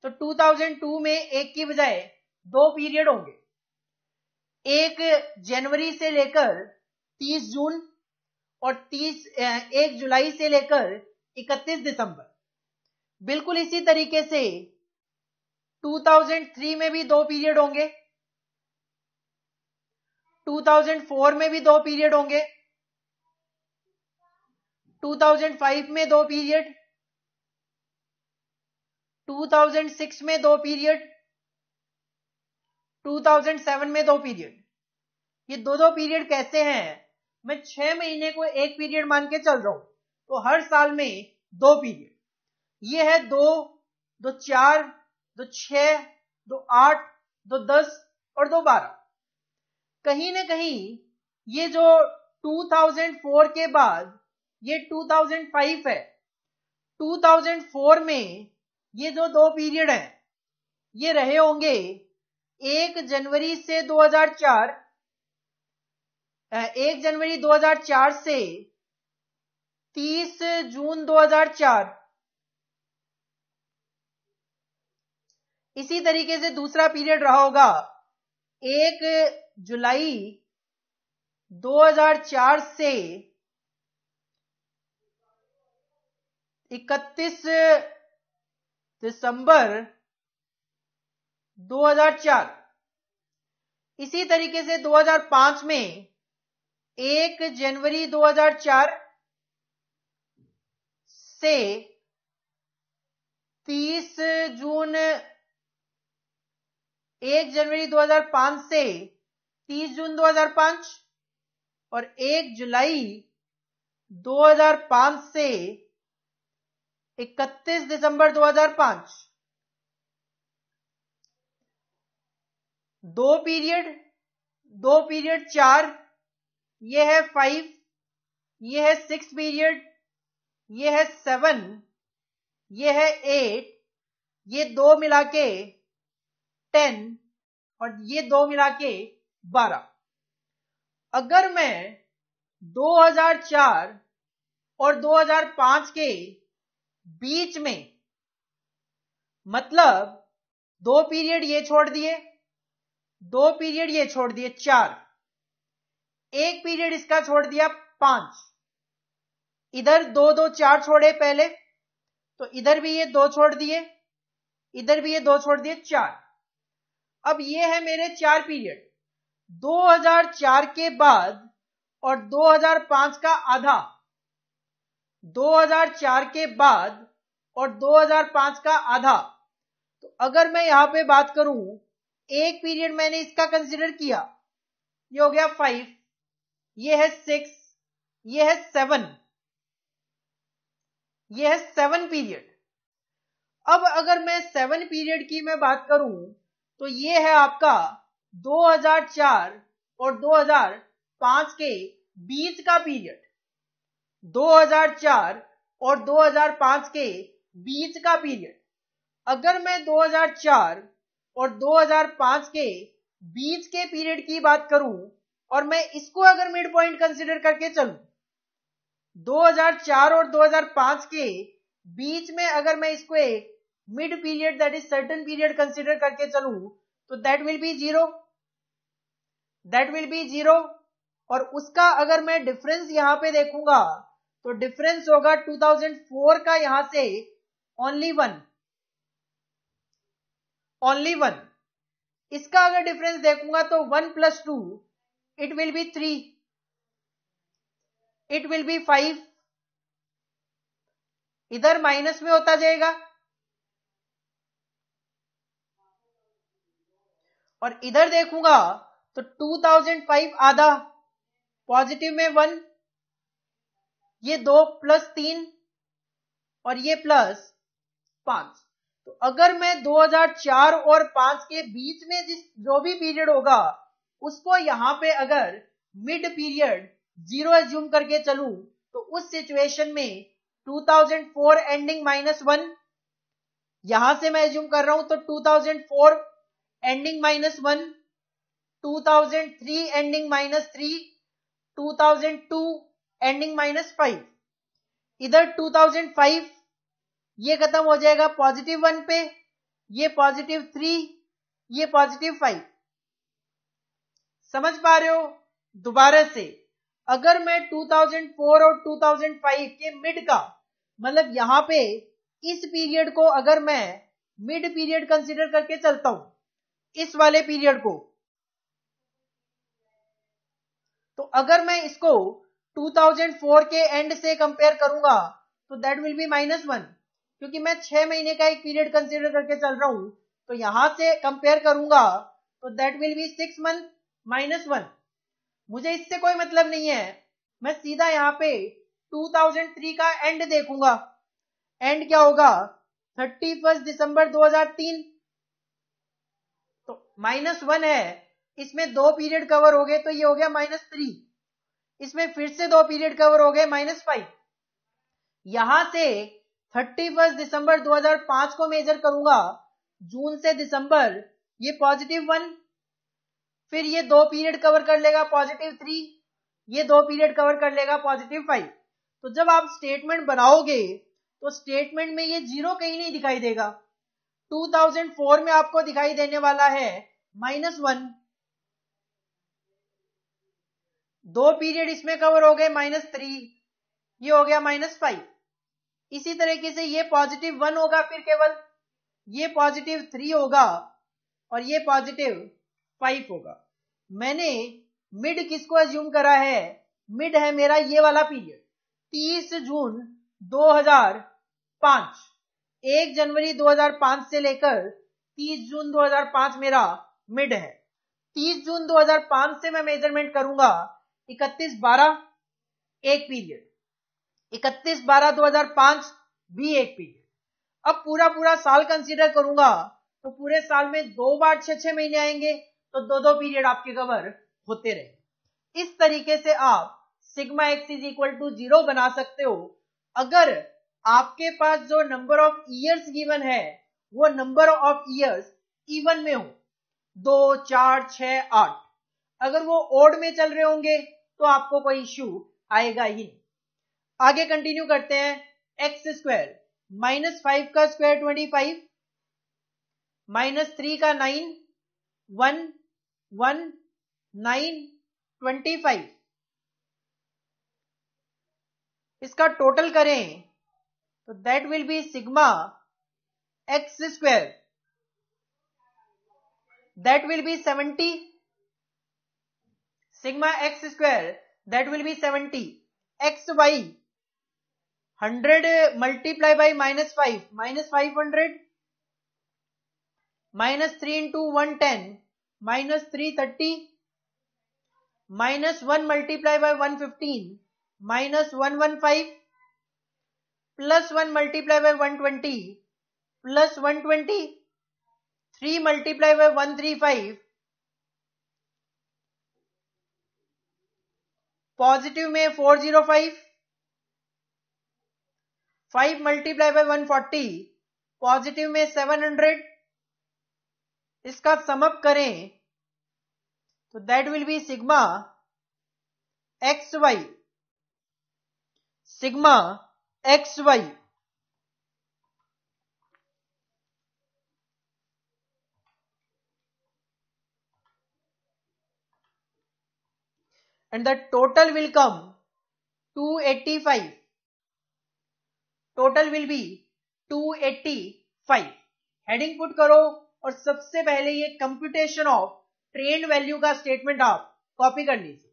[SPEAKER 1] तो 2002 में एक की बजाय 2 पीरियड होंगे, एक जनवरी से लेकर 30 जून और 1 जुलाई से लेकर 31 दिसंबर। बिल्कुल इसी तरीके से 2003 में भी 2 पीरियड होंगे, 2004 में भी 2 पीरियड होंगे, 2005 में 2 पीरियड, 2006 में 2 पीरियड, 2007 में 2 पीरियड। ये दो पीरियड कैसे हैं? मैं 6 महीने को एक पीरियड मान के चल रहा हूं, तो हर साल में 2 पीरियड। ये है 2, 2 4, 2 6, 2 8, 2 10 और 2 12। कहीं ना कहीं ये जो 2004 के बाद ये 2005 है, 2004 में ये जो 2 पीरियड हैं ये रहे होंगे 1 जनवरी से 2004, 1 जनवरी 2004 से 30 जून 2004। इसी तरीके से दूसरा पीरियड रहा होगा 1 जुलाई 2004 से 31 दिसंबर 2004। इसी तरीके से 2005 में 1 जनवरी 2004 से 30 जून, 1 जनवरी 2005 से 30 जून 2005 और 1 जुलाई 2005 से 31 दिसंबर 2005। 2 पीरियड 4, ये है 5, ये है 6 पीरियड, ये है 7, ये है 8, ये 2 मिला के 10 और ये 2 मिला के 12। अगर मैं 2004 और 2005 के बीच में, मतलब 2 पीरियड ये छोड़ दिए, 2 पीरियड ये छोड़ दिए 4, 1 पीरियड इसका छोड़ दिया 5, इधर 2 2 4 छोड़े पहले, तो इधर भी ये 2 छोड़ दिए, इधर भी ये 2 छोड़ दिए 4। अब ये है मेरे 4 पीरियड। 2004 के बाद और 2005 का आधा, 2004 के बाद और 2005 का आधा। तो अगर मैं यहां पे बात करूं, एक पीरियड मैंने इसका कंसिडर किया, ये हो गया 5, ये है 6, ये है 7, ये है 7 पीरियड। अब अगर मैं 7 पीरियड की मैं बात करूं, तो ये है आपका 2004 और 2005 के बीच का पीरियड, 2004 और 2005 के बीच का पीरियड। अगर मैं 2004 और 2005 के बीच के पीरियड की बात करूं और मैं इसको अगर मिड पॉइंट कंसिडर करके चलूं, 2004 और 2005 के बीच में अगर मैं इसको एक mid period, that is certain period consider करके चलूं, तो that will B 0, that will B 0। और उसका अगर मैं डिफरेंस यहां पे देखूंगा, तो डिफरेंस होगा 2004 का यहां से ओनली 1, ओनली 1। इसका अगर डिफरेंस देखूंगा तो 1 + 2 it will B 3, it will B 5, इधर माइनस में होता जाएगा और इधर देखूंगा तो 2005 आधा, पॉजिटिव में 1, ये 2 + 3 और ये +5। तो अगर मैं 2004 और 5 के बीच में जो भी पीरियड होगा उसको यहां पे अगर मिड पीरियड 0 एज्यूम करके चलूं, तो उस सिचुएशन में 2004 एंडिंग -1, यहां से मैं एज्यूम कर रहा हूं तो 2004 एंडिंग -1, 2003 एंडिंग -3, 2002 एंडिंग -5। इधर 2005 ये खत्म हो जाएगा +1 पे, ये +3, ये +5। समझ पा रहे हो? दोबारा से अगर मैं 2004 और 2005 के मिड का, मतलब यहां पे इस पीरियड को अगर मैं मिड पीरियड कंसीडर करके चलता हूं, इस वाले पीरियड को, तो अगर मैं इसको 2004 के एंड से कंपेयर करूंगा तो दैट विल बी -1, क्योंकि मैं 6 महीने का एक पीरियड कंसीडर करके चल रहा हूं, तो यहां से कंपेयर करूंगा तो दैट विल बी 6 मंथ -1। मुझे इससे कोई मतलब नहीं है, मैं सीधा यहाँ पे 2003 का एंड देखूंगा। एंड क्या होगा? 31 दिसंबर 2003। तो -1 है, इसमें 2 पीरियड कवर हो गए, तो ये हो गया -3। इसमें फिर से 2 पीरियड कवर हो गए, -5। यहां से 31 दिसंबर 2005 को मेजर करूंगा, जून से दिसंबर, ये +1। फिर ये 2 पीरियड कवर कर लेगा, +3। ये 2 पीरियड कवर कर लेगा, +5। तो जब आप स्टेटमेंट बनाओगे तो स्टेटमेंट में ये 0 कहीं नहीं दिखाई देगा। 2004 में आपको दिखाई देने वाला है -1, 2 पीरियड इसमें कवर हो गए, -3, ये हो गया -5। इसी तरीके से ये +1 होगा, फिर केवल ये +3 होगा और ये +5 होगा। मैंने मिड किसको अज्यूम करा है? मिड है मेरा ये वाला पीरियड, 30 जून 2005, 1 जनवरी 2005 से लेकर 30 जून 2005 मेरा मिड है। 30 जून 2005 से मैं मेजरमेंट करूंगा, 31/12 एक पीरियड, 31/12/2005 भी एक पीरियड। अब पूरा साल कंसीडर करूंगा तो पूरे साल में 2 बार 6 महीने आएंगे, तो 2 पीरियड आपके कवर होते रहे। इस तरीके से आप sigma x is equal to 0 बना सकते हो अगर आपके पास जो नंबर ऑफ ईयर्स गिवन है वो नंबर ऑफ ईयर्स इवन में हो, 2, 4, 6, 8। अगर वो ओड में चल रहे होंगे तो आपको कोई इश्यू आएगा ही नहीं। आगे कंटिन्यू करते हैं। x² -5 का स्क्वायर 25, -3 का 9, 1, 1, 9, 25। इसका टोटल करें तो that will be sigma x², that will B 70, sigma x² that will B 70, xy 100 multiply by -5, -500, -3 into 110, -330, -1 multiply by 115, -115, +1 multiply by 120, +120, 3 multiply by 135, positive में 405, 5 मल्टीप्लाई बाई 140, पॉजिटिव में 700। इसका समअप करें तो that will be sigma xy, sigma xy and the total will come 285. Total will be 285। Heading put करो और सबसे पहले ये कंप्यूटेशन ऑफ ट्रेंड वैल्यू का स्टेटमेंट आप कॉपी कर लीजिए।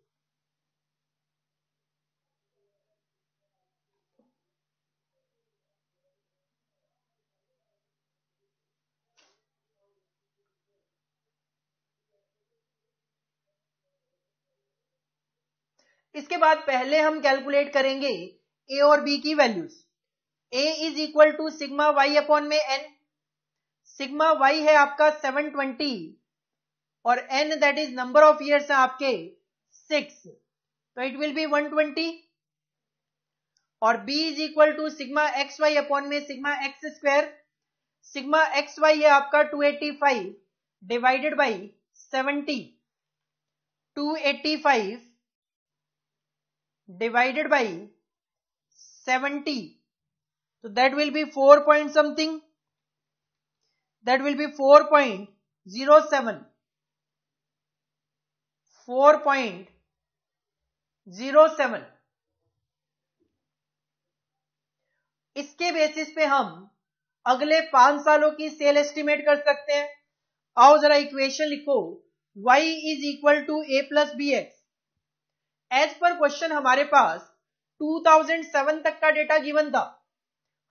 [SPEAKER 1] इसके बाद पहले हम कैलकुलेट करेंगे ए और बी की values. A is equal to sigma Y upon में एन। सिग्मा वाई है आपका 720 और N that is number of years है आपके 6, तो इट विल बी 120। और B is equal to sigma x Y upon में sigma x²। Sigma x Y है आपका 285 डिवाइडेड बाई 70, 285 डिवाइडेड बाई 70, तो that will B 4 point something, that will be 4.07, 4.07। इसके basis पे हम अगले 5 सालों की सेल एस्टिमेट कर सकते हैं। आओ जरा इक्वेशन लिखो, y is equal to a plus B x. As पर क्वेश्चन हमारे पास 2007 तक का डेटा गिवन था,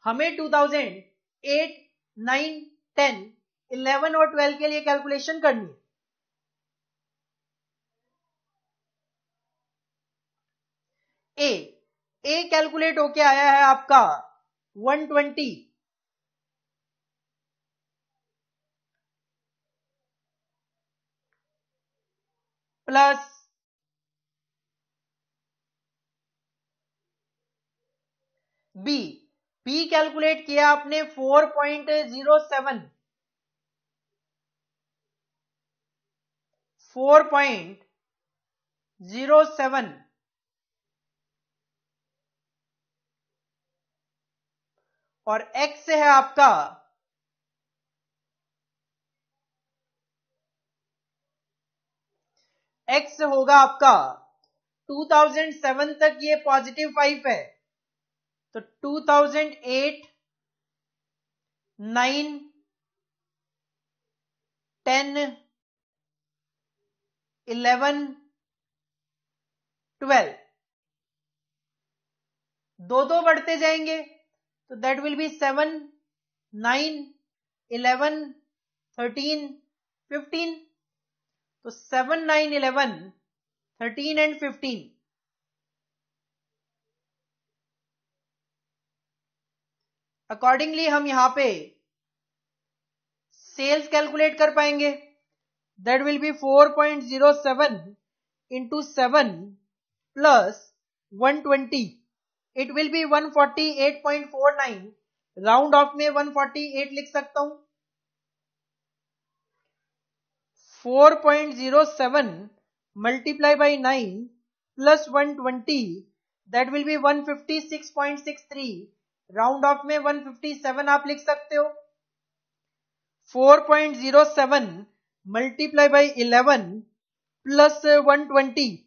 [SPEAKER 1] हमें 2008, 9, 10, 11 और 12 के लिए कैलकुलेशन करनी है। ए कैलकुलेट होके आया है आपका 120 प्लस बी कैलकुलेट किया आपने 4.07 और x है आपका x होगा आपका 2007 तक ये +5 है, तो 2008, 9, 10, 11, 12 दो बढ़ते जाएंगे, तो दैट विल बी 7, 9, 11, 13, 15। तो 7, 9, 11, 13 एंड 15 अकॉर्डिंगली हम यहां पे सेल्स कैलकुलेट कर पाएंगे। That will B 4.07 into 7 plus 120, it will B 148.49। Round of में 148 लिख सकता हूं। 4.07 multiply by 9 plus 120, that will B 156.63। Round of में 157 आप लिख सकते हो। 4.07 multiply by 11 plus 120,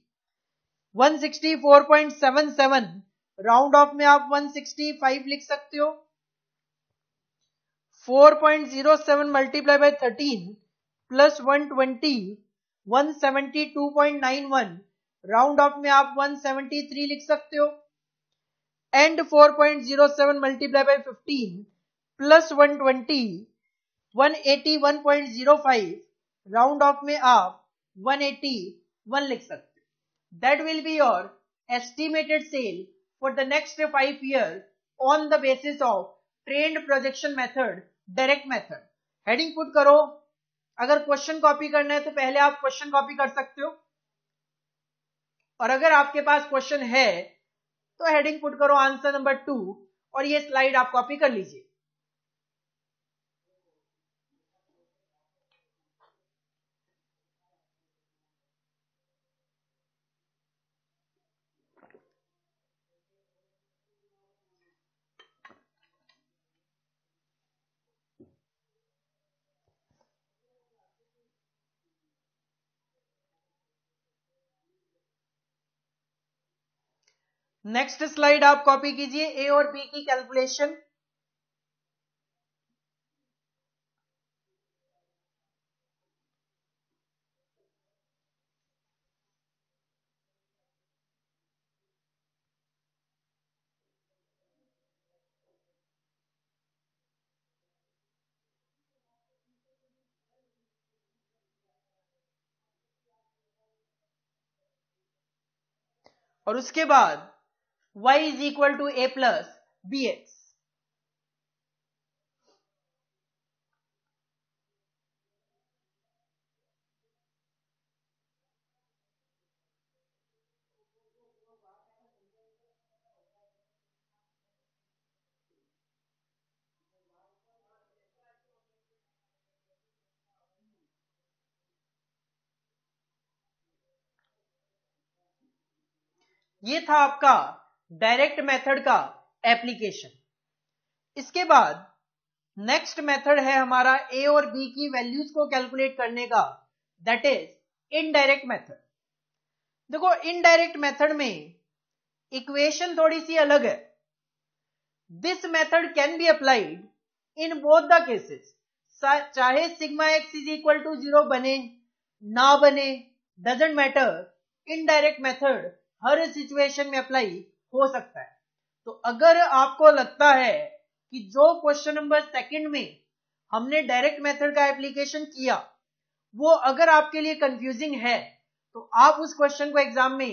[SPEAKER 1] 164.77। Round of में आप 165 लिख सकते हो। 4.07 multiply by 13 plus 120, 172.91। Round of में आप 173 लिख सकते हो। And 4.07 multiply by 15 plus 120, 181.05। Round of में आप 181 लिख सकते हो। That will be your estimated cell for the next 5 years on the basis of trend projection method, direct method. Heading put करो। अगर क्वेश्चन कॉपी करना है तो पहले आप क्वेश्चन कॉपी कर सकते हो, और अगर आपके पास क्वेश्चन है तो हेडिंग पुट करो आंसर नंबर 2 और ये स्लाइड आप कॉपी कर लीजिए। नेक्स्ट स्लाइड आप कॉपी कीजिए, ए और बी की कैलकुलेशन। और उसके बाद y is equal to a plus B x. ये था आपका डायरेक्ट मेथड का एप्लीकेशन। इसके बाद नेक्स्ट मेथड है हमारा ए और बी की वैल्यूज को कैलकुलेट करने का, दैट इज इनडायरेक्ट मेथड। देखो इनडायरेक्ट मेथड में इक्वेशन थोड़ी सी अलग है। This method can be applied in both the cases, चाहे sigma x is equal to 0 बने ना बने, डजेंट मैटर, इनडायरेक्ट मेथड हर सिचुएशन में अप्लाई हो सकता है। तो अगर आपको लगता है कि जो क्वेश्चन नंबर सेकंड में हमने डायरेक्ट मेथड का एप्लीकेशन किया वो अगर आपके लिए कंफ्यूजिंग है तो आप उस क्वेश्चन को एग्जाम में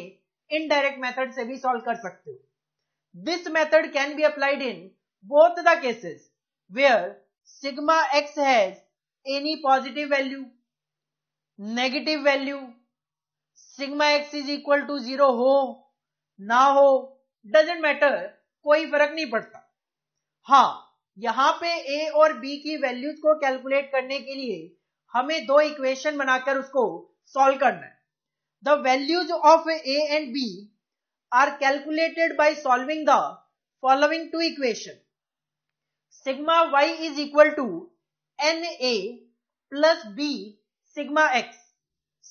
[SPEAKER 1] इनडायरेक्ट मेथड से भी सॉल्व कर सकते हो। This method can be applied in both the cases where sigma x has any positive value, negative value, sigma x is equal to 0 हो ना हो, डजेंट मैटर, कोई फर्क नहीं पड़ता। हाँ, यहां पे ए और बी की वैल्यूज को कैलकुलेट करने के लिए हमें दो इक्वेशन बनाकर उसको सॉल्व करना है। The values of a and b are calculated by solving the following two equation. Sigma y is equal to n a plus b sigma x.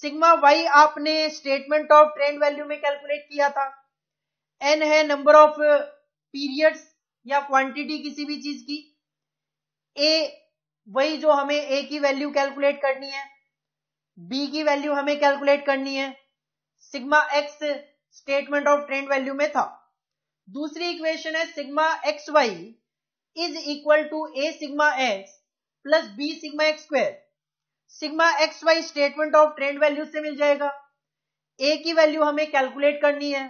[SPEAKER 1] Sigma Y आपने स्टेटमेंट ऑफ ट्रेंड वैल्यू में calculate किया था। N है number of periods या quantity किसी भी चीज की। ए वही जो हमें ए की वैल्यू कैलकुलेट करनी है, बी की वैल्यू हमें कैलकुलेट करनी है। Sigma x statement of trend value में था। दूसरी इक्वेशन है sigma x y is equal to a sigma x plus b sigma x square. Sigma x y statement of trend value से मिल जाएगा। ए की वैल्यू हमें कैलकुलेट करनी है,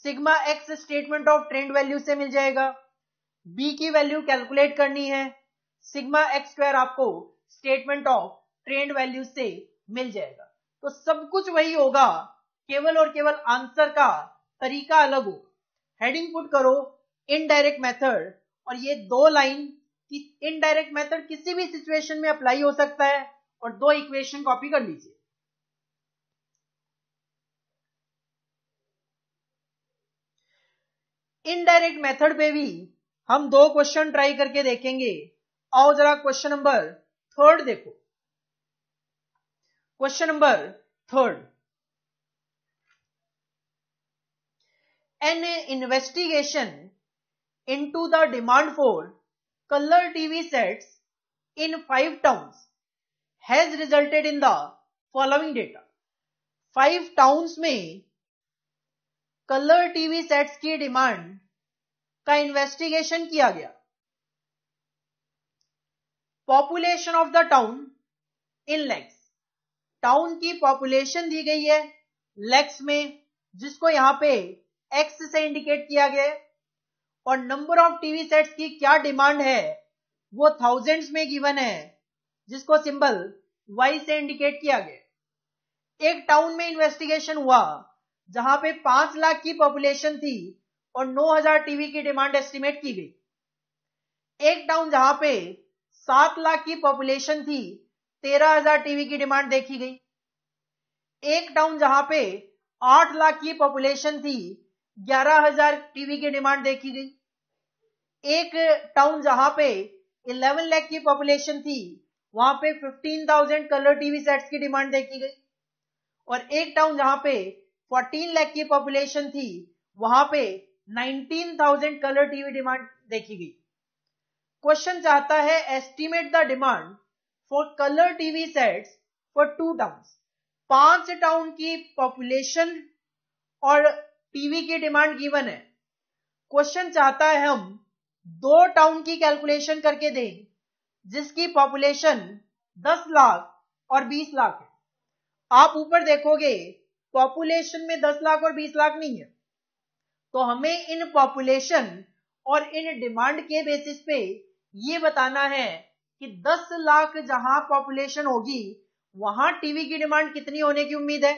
[SPEAKER 1] sigma x statement of trend value से मिल जाएगा। बी की वैल्यू कैलकुलेट करनी है, सिग्मा एक्स स्क्वायर आपको स्टेटमेंट ऑफ ट्रेंड वैल्यू से मिल जाएगा। तो सब कुछ वही होगा, केवल और केवल आंसर का तरीका अलग होगा। हेडिंग पुट करो इनडायरेक्ट मेथड और ये दो लाइन कि इनडायरेक्ट मेथड किसी भी सिचुएशन में अप्लाई हो सकता है और दो इक्वेशन कॉपी कर लीजिए। इनडायरेक्ट मेथड पे भी हम दो क्वेश्चन ट्राई करके देखेंगे। आओ जरा क्वेश्चन नंबर थर्ड देखो। Question number third, N investigation into the demand for color TV sets in 5 towns has resulted in the following data। 5 towns में कलर टीवी सेट्स की डिमांड का इन्वेस्टिगेशन किया गया। Population of the town in lakhs, town की population दी गई है लैक्स में, जिसको यहां पे एक्स से इंडिकेट किया गया है, और नंबर ऑफ टीवी सेट्स की क्या डिमांड है वो थाउजेंड्स में गिवन है, जिसको सिंबल वाई से इंडिकेट किया गया। एक टाउन में इन्वेस्टिगेशन हुआ जहां पे 5 लाख की पॉपुलेशन थी और 9,000 टीवी की डिमांड एस्टिमेट की गई। एक टाउन जहां पे 7 लाख की पॉपुलेशन थी, 13,000 टीवी की डिमांड देखी गई। एक टाउन जहां पे 8 लाख की पॉपुलेशन थी, 11,000 टीवी की डिमांड देखी गई। एक टाउन जहां पे 11 लाख की पॉपुलेशन थी, वहां पे 15,000 कलर टीवी सेट्स की डिमांड देखी गई। और एक टाउन जहां पे 14 लाख की पॉपुलेशन थी, वहां पे 19,000 कलर टीवी डिमांड देखी गई। क्वेश्चन चाहता है estimate the demand for colour TV sets for 2 towns. 5 town की पॉपुलेशन और टीवी की डिमांड गिवन है। क्वेश्चन चाहता है हम 2 टाउन की कैलकुलेशन करके दें जिसकी पॉपुलेशन 10 लाख और 20 लाख है। आप ऊपर देखोगे पॉपुलेशन में 10 लाख और 20 लाख नहीं है, तो हमें इन पॉपुलेशन और इन डिमांड के बेसिस पे ये बताना है कि 10 लाख जहां पॉपुलेशन होगी वहां टीवी की डिमांड कितनी होने की उम्मीद है,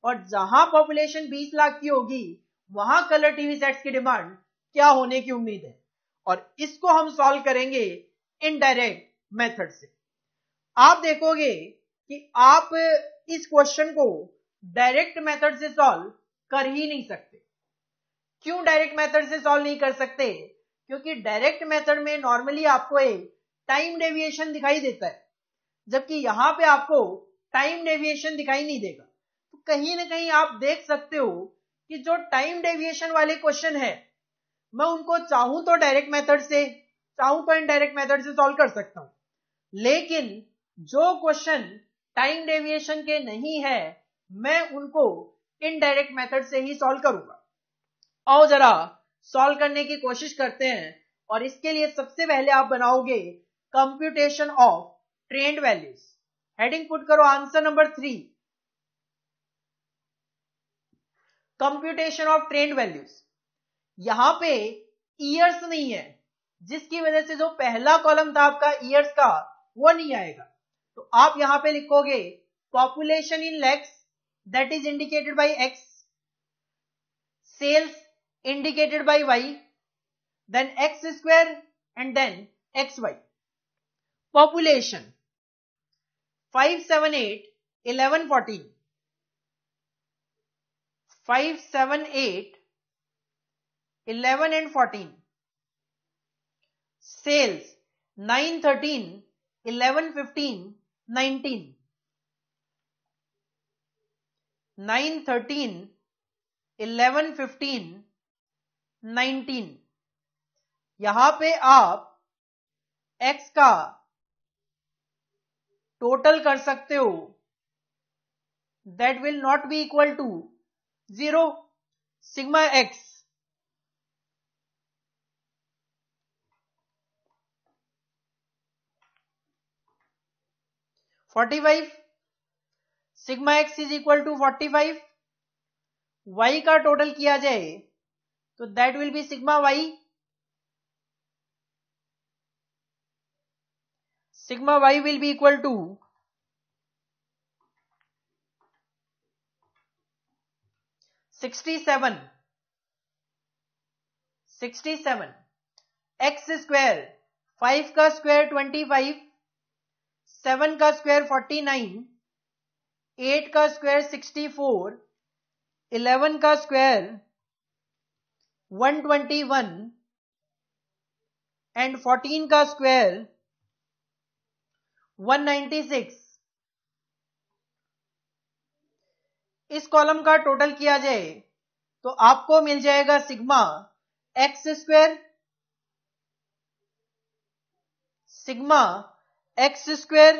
[SPEAKER 1] और जहां पॉपुलेशन 20 लाख की होगी वहां कलर टीवी सेट्स की डिमांड क्या होने की उम्मीद है। और इसको हम सॉल्व करेंगे इनडायरेक्ट मेथड से। आप देखोगे कि आप इस क्वेश्चन को डायरेक्ट मेथड से सॉल्व कर ही नहीं सकते। क्यों डायरेक्ट मेथड से सॉल्व नहीं कर सकते? क्योंकि डायरेक्ट मेथड में नॉर्मली आपको एक टाइम डेविएशन दिखाई देता है, जबकि यहां पे आपको टाइम डेविएशन दिखाई नहीं देगा। तो कहीं ना कहीं आप देख सकते हो कि जो टाइम डेविएशन वाले क्वेश्चन है, मैं उनको चाहूं तो डायरेक्ट मेथड से चाहूं तो इनडायरेक्ट मेथड से सॉल्व कर सकता हूं, लेकिन जो क्वेश्चन टाइम डेविएशन के नहीं है मैं उनको इनडायरेक्ट मेथड से ही सॉल्व करूंगा। आओ जरा सॉल्व करने की कोशिश करते हैं, और इसके लिए सबसे पहले आप बनाओगे computation of trend values. Heading put करो answer number 3, computation of trend values. यहां पे ईयर्स नहीं है, जिसकी वजह से जो पहला कॉलम था आपका ईयर्स का वो नहीं आएगा। तो आप यहां पे लिखोगे population in lakhs that is indicated by x, sales indicated by y, then x square and then xy. Population 5, 7, 8, 11, 14. 5, 7, 8, 11 and 14. Sales 9, 13, 11, 15, 19. 9, 13, 11, 15, 19। यहां पे आप x का टोटल कर सकते हो, that will not be equal to 0 sigma x। $45 sigma x is equal to 45। y का total किया जाए तो that will be sigma y। Sigma y will be equal to 67 x square 5 का स्क्वायर 25, 7 का स्क्वायर 49, 8 का स्क्वायर 64, 11 का square 121 and 14 का square 196। इस कॉलम का टोटल किया जाए तो आपको मिल जाएगा sigma x square, sigma x square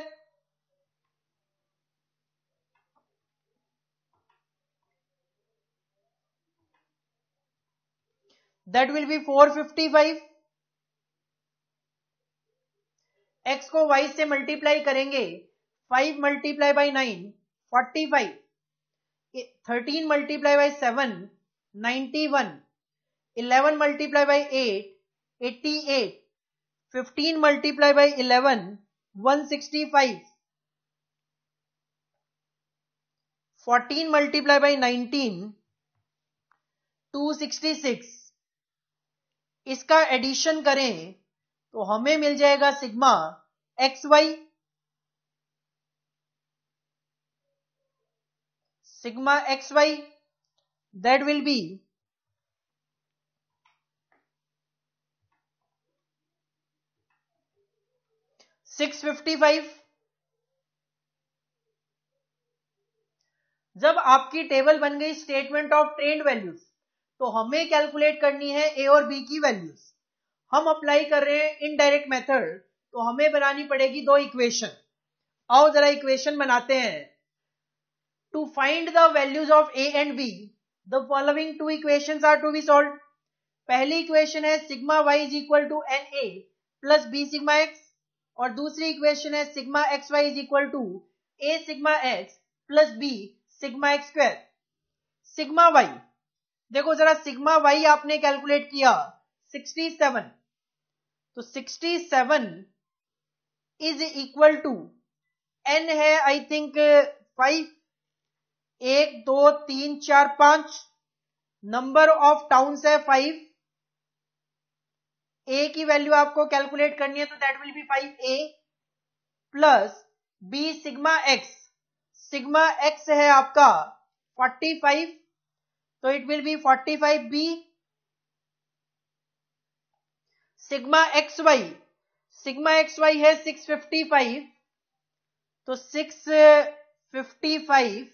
[SPEAKER 1] that will be 455। x को y से मल्टीप्लाई करेंगे, 5 multiply by 9 45, 13 multiply by 7 91, 11 multiply by 8 88, 15 multiply by 11 165, 14 multiply by 19 266। इसका एडिशन करें तो हमें मिल जाएगा sigma x y, sigma x y that will be 655। जब आपकी टेबल बन गई स्टेटमेंट ऑफ ट्रेंड वैल्यूज, तो हमें कैलकुलेट करनी है ए और बी की वैल्यूज। हम अप्लाई कर रहे हैं इनडायरेक्ट मेथड, तो हमें बनानी पड़ेगी दो इक्वेशन। आओ जरा इक्वेशन बनाते हैं। To find the values of a and b the following two equations are to be solved. पहली इक्वेशन है sigma y is equal to n a plus b sigma x, और दूसरी इक्वेशन है sigma x y is equal to a sigma x plus b sigma x square. Sigma y देखो जरा, sigma Y आपने calculate किया 67, तो 67 is equal to N है I think 5, 1 2 3 4 5, number of towns है 5, ए की वैल्यू आपको कैलकुलेट करनी है तो that will be 5a plus b sigma x. Sigma x है आपका 45, तो it will be 45b। Sigma x y, sigma x Y है 655, तो 655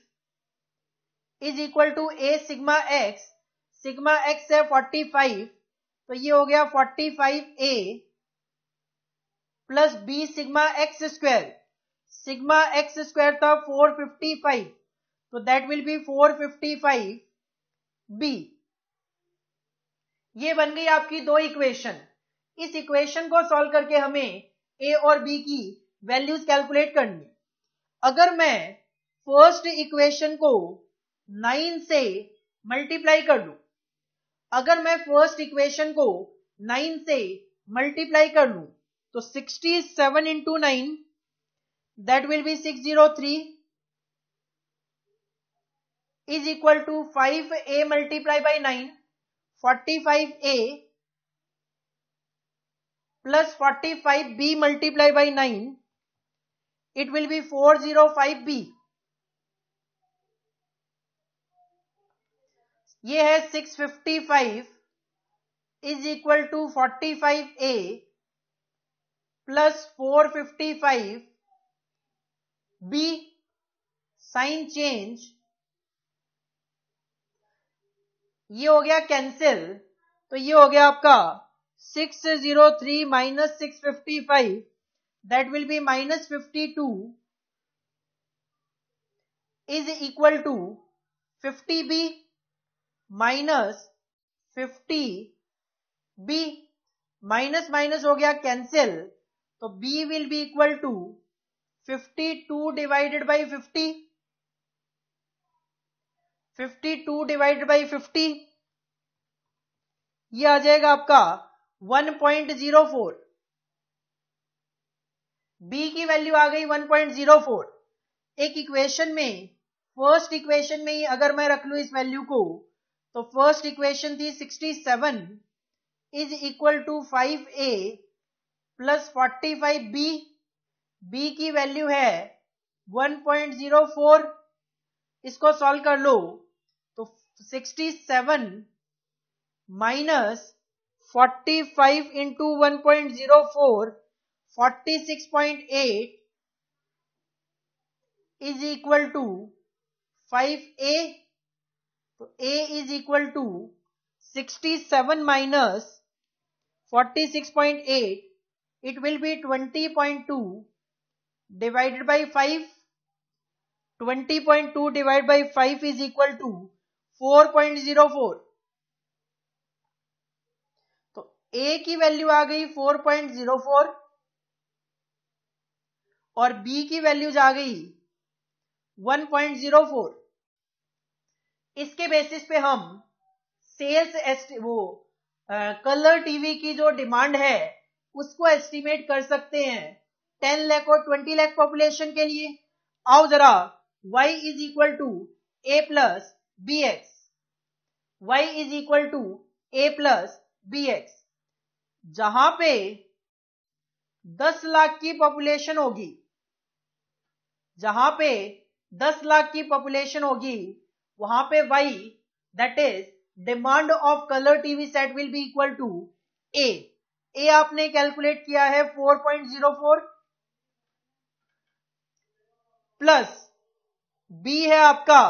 [SPEAKER 1] is equal to a sigma x. Sigma x है 45, तो ये हो गया 45a plus b sigma x square, sigma x square था 455, तो दैट विल बी 455 बी। ये बन गई आपकी दो इक्वेशन। इस इक्वेशन को सॉल्व करके हमें ए और बी की वैल्यूज कैलकुलेट करनी। अगर मैं फर्स्ट इक्वेशन को 9 से मल्टीप्लाई कर लूं, अगर मैं फर्स्ट इक्वेशन को 9 से मल्टीप्लाई कर लूं तो 67 into 9 that will be 603 is equal to 5a multiply by 9, 45a plus 45b multiply by 9, it will be 405b। ये है 655 is equal to 45a plus 455b, sign change, ये हो गया कैंसिल, तो ये हो गया आपका 603 minus 655 that will be minus 52 is equal to 50b minus 50b, minus minus हो गया कैंसिल, तो b will be equal to 52 divided by 50, 52 divided by 50, ये आ जाएगा आपका 1.04। b की वैल्यू आ गई 1.04। एक इक्वेशन में, फर्स्ट इक्वेशन में ही अगर मैं रख लूं इस वैल्यू को, तो फर्स्ट इक्वेशन थी 67 is equal to 5a plus 45b, b की वैल्यू है 1.04। इसको सॉल्व कर लो तो 67 minus 45 into 1.04, 46.8 is equal to 5a, तो a is equal to 67 minus 46.8, it will be 20.2 divided by 5, 20.2 divided by 5 is equal to 4.04। तो a की value आ गई 4.04 और b की वैल्यूज आ गई 1.04। इसके बेसिस पे हम सेल्स कलर टीवी की जो डिमांड है उसको एस्टिमेट कर सकते हैं 10 लाख और 20 लाख पॉपुलेशन के लिए। आओ जरा y is equal to A plus B x, y is equal to A plus B x. जहां पे 10 लाख की पॉपुलेशन होगी, जहां पे 10 लाख की पॉपुलेशन होगी, वहां पे y that is demand of colour TV set will be equal to A. A आपने कैलकुलेट किया है 4.04 प्लस बी है आपका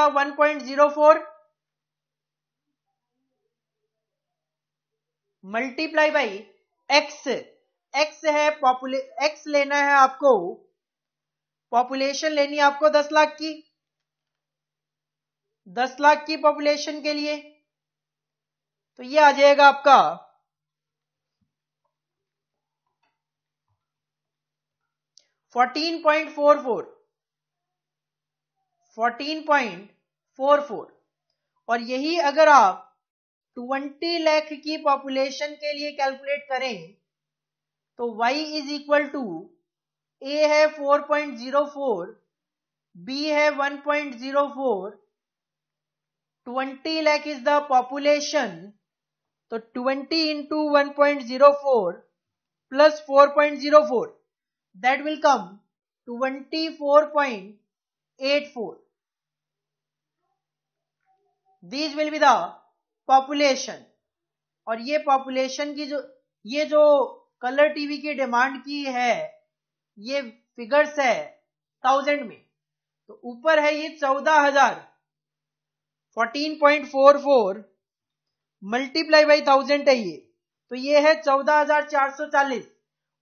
[SPEAKER 1] 1.04 मल्टीप्लाई बाई एक्स, एक्स है एक्स लेना है आपको, पॉपुलेशन लेनी है आपको 10 लाख की, 10 लाख की पॉपुलेशन के लिए, तो ये आ जाएगा आपका 14.44। और यही अगर आप 20 लाख की पॉपुलेशन के लिए कैलकुलेट करें तो y is equal to a है 4.04, b है 1.04, 20 lakh is the population, तो 20 into 1.04 plus 4.04 that will come 24.84. These will be the population। और ये पॉपुलेशन की ये जो कलर टीवी की डिमांड की है ये फिगर्स है 1000 में, तो ऊपर है ये 14,000, 14.44 मल्टीप्लाई बाई 1000 है ये, तो ये है 14,440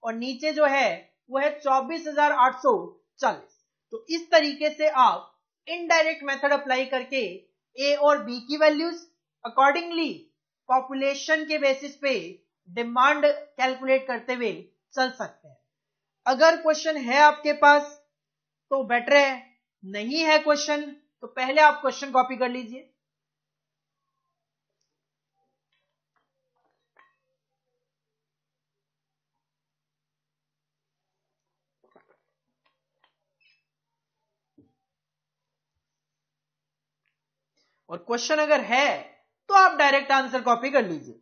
[SPEAKER 1] और नीचे जो है वो है 24,840। तो इस तरीके से आप इनडायरेक्ट मेथड अप्लाई करके ए और बी की वैल्यूज अकॉर्डिंगली पॉपुलेशन के बेसिस पे डिमांड कैलकुलेट करते हुए चल सकते हैं। अगर क्वेश्चन है आपके पास तो बेटर है, नहीं है क्वेश्चन तो पहले आप क्वेश्चन कॉपी कर लीजिए। और क्वेश्चन अगर है तो आप डायरेक्ट आंसर कॉपी कर लीजिए।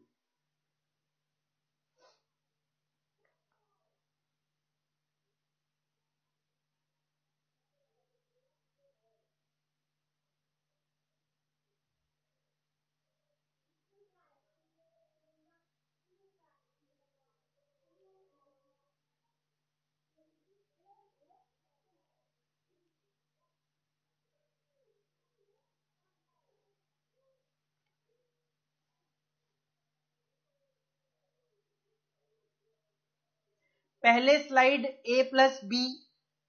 [SPEAKER 1] पहले स्लाइड ए प्लस बी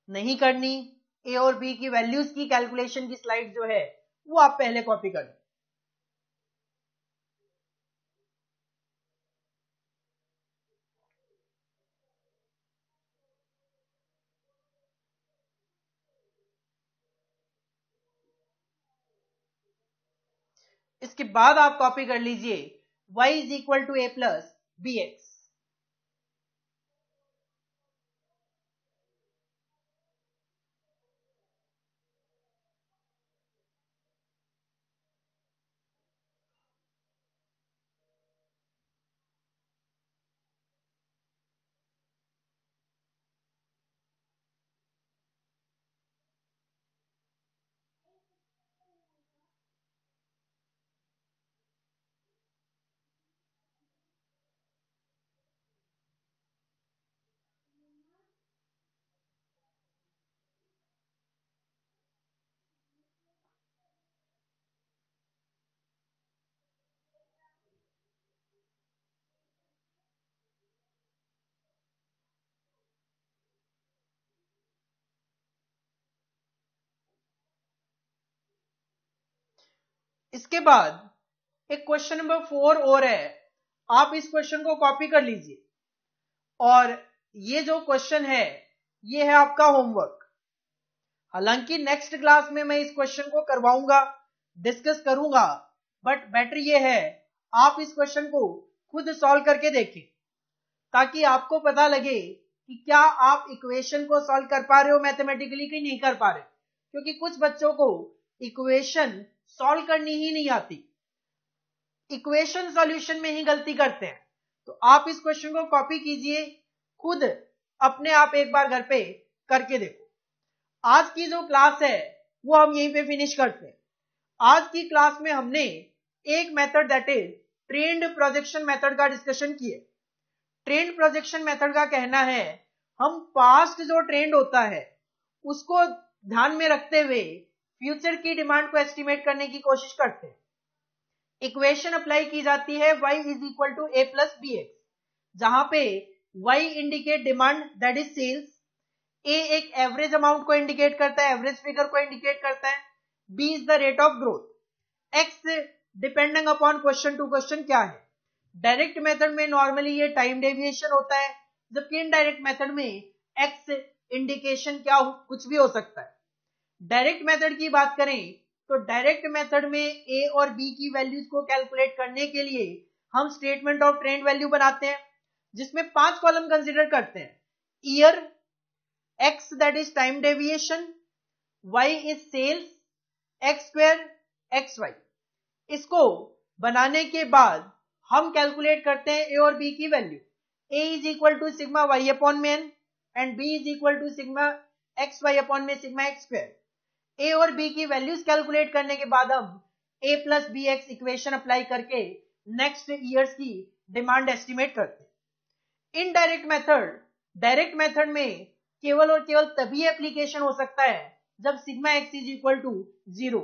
[SPEAKER 1] नहीं करनी, ए और बी की वैल्यूज की कैलकुलेशन की स्लाइड जो है वो आप पहले कॉपी कर लें। इसके बाद आप कॉपी कर लीजिए y is equal to A plus B x. इसके बाद एक क्वेश्चन नंबर 4 और है, आप इस क्वेश्चन को कॉपी कर लीजिए और ये जो क्वेश्चन है ये है आपका होमवर्क। हालांकि नेक्स्ट क्लास में मैं इस क्वेश्चन को करवाऊंगा, डिस्कस करूंगा, बट बेटर ये है आप इस क्वेश्चन को खुद सॉल्व करके देखें ताकि आपको पता लगे कि क्या आप इक्वेशन को सॉल्व कर पा रहे हो मैथमेटिकली कि नहीं कर पा रहे, क्योंकि कुछ बच्चों को इक्वेशन सॉल्व करनी ही नहीं आती, इक्वेशन सॉल्यूशन में ही गलती करते हैं। तो आप इस क्वेश्चन को कॉपी कीजिए, खुद अपने आप एक बार घर पे करके देखो। आज की जो क्लास है वो हम यहीं पे फिनिश करते हैं। आज की क्लास में हमने एक method that is trend projection method का डिस्कशन किया। ट्रेंड प्रोजेक्शन मेथड का कहना है हम पास्ट जो ट्रेंड होता है उसको ध्यान में रखते हुए फ्यूचर की डिमांड को एस्टिमेट करने की कोशिश करते हैं। इक्वेशन अप्लाई की जाती है y is equal to A plus B x, जहां पे y indicate demand that is sales, A एक एवरेज अमाउंट को इंडिकेट करता है, एवरेज फिगर को इंडिकेट करता है, b is the rate of growth, x depending upon question to question क्या है। डायरेक्ट मेथड में नॉर्मली ये टाइम डेविएशन होता है, जबकि इनडायरेक्ट मेथड में एक्स इंडिकेशन क्या कुछ भी हो सकता है। डायरेक्ट मेथड की बात करें तो डायरेक्ट मेथड में ए और बी की वैल्यूज को कैलकुलेट करने के लिए हम स्टेटमेंट ऑफ ट्रेंड वैल्यू बनाते हैं, जिसमें 5 कॉलम कंसीडर करते हैं। Year, x that is time deviation, y is sales, x square, xy। इसको बनाने के बाद हम कैलकुलेट करते हैं a और b की value. a is equal to sigma y upon में n and b is equal to sigma xy upon में sigma x square। a और b की वैल्यूज कैलकुलेट करने के बाद हम a plus bx equation apply करके नेक्स्ट ईयर्स की डिमांड एस्टिमेट करते हैं। इनडायरेक्ट मेथड डायरेक्ट मेथड में केवल और केवल तभी एप्लीकेशन हो सकता है जब sigma x is equal to 0।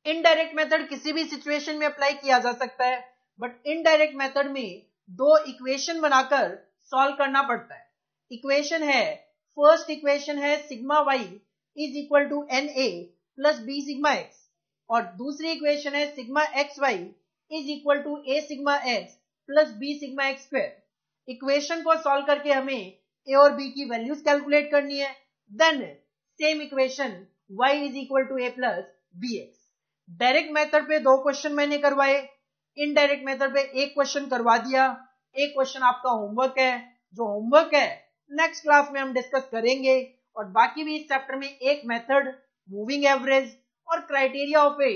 [SPEAKER 1] Indirect method किसी भी सिचुएशन में अप्लाई किया जा सकता है, बट इनडायरेक्ट मेथड में दो इक्वेशन बनाकर सॉल्व करना पड़ता है। इक्वेशन है, फर्स्ट इक्वेशन है sigma y is equal to n a plus b sigma x, और दूसरी इक्वेशन है sigma x y is equal to a sigma x plus b sigma x square. Equation को solve करके हमें ए और B की values calculate करनी है। Then same equation y is equal to A plus B x. Direct method पे दो question मैंने करवाए, इनडायरेक्ट मेथड पे एक क्वेश्चन करवा दिया। एक क्वेश्चन आपका होमवर्क है, जो होमवर्क है नेक्स्ट क्लास में हम डिस्कस करेंगे, और बाकी भी इस चैप्टर में एक मेथड, मूविंग एवरेज और criteria of a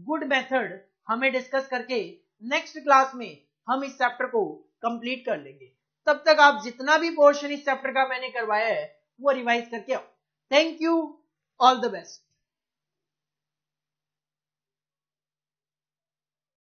[SPEAKER 1] good method हमें डिस्कस करके नेक्स्ट क्लास में हम इस चैप्टर को कंप्लीट कर लेंगे। तब तक आप जितना भी पोर्शन इस चैप्टर का मैंने करवाया है वो रिवाइज करके आओ। Thank you, all the best.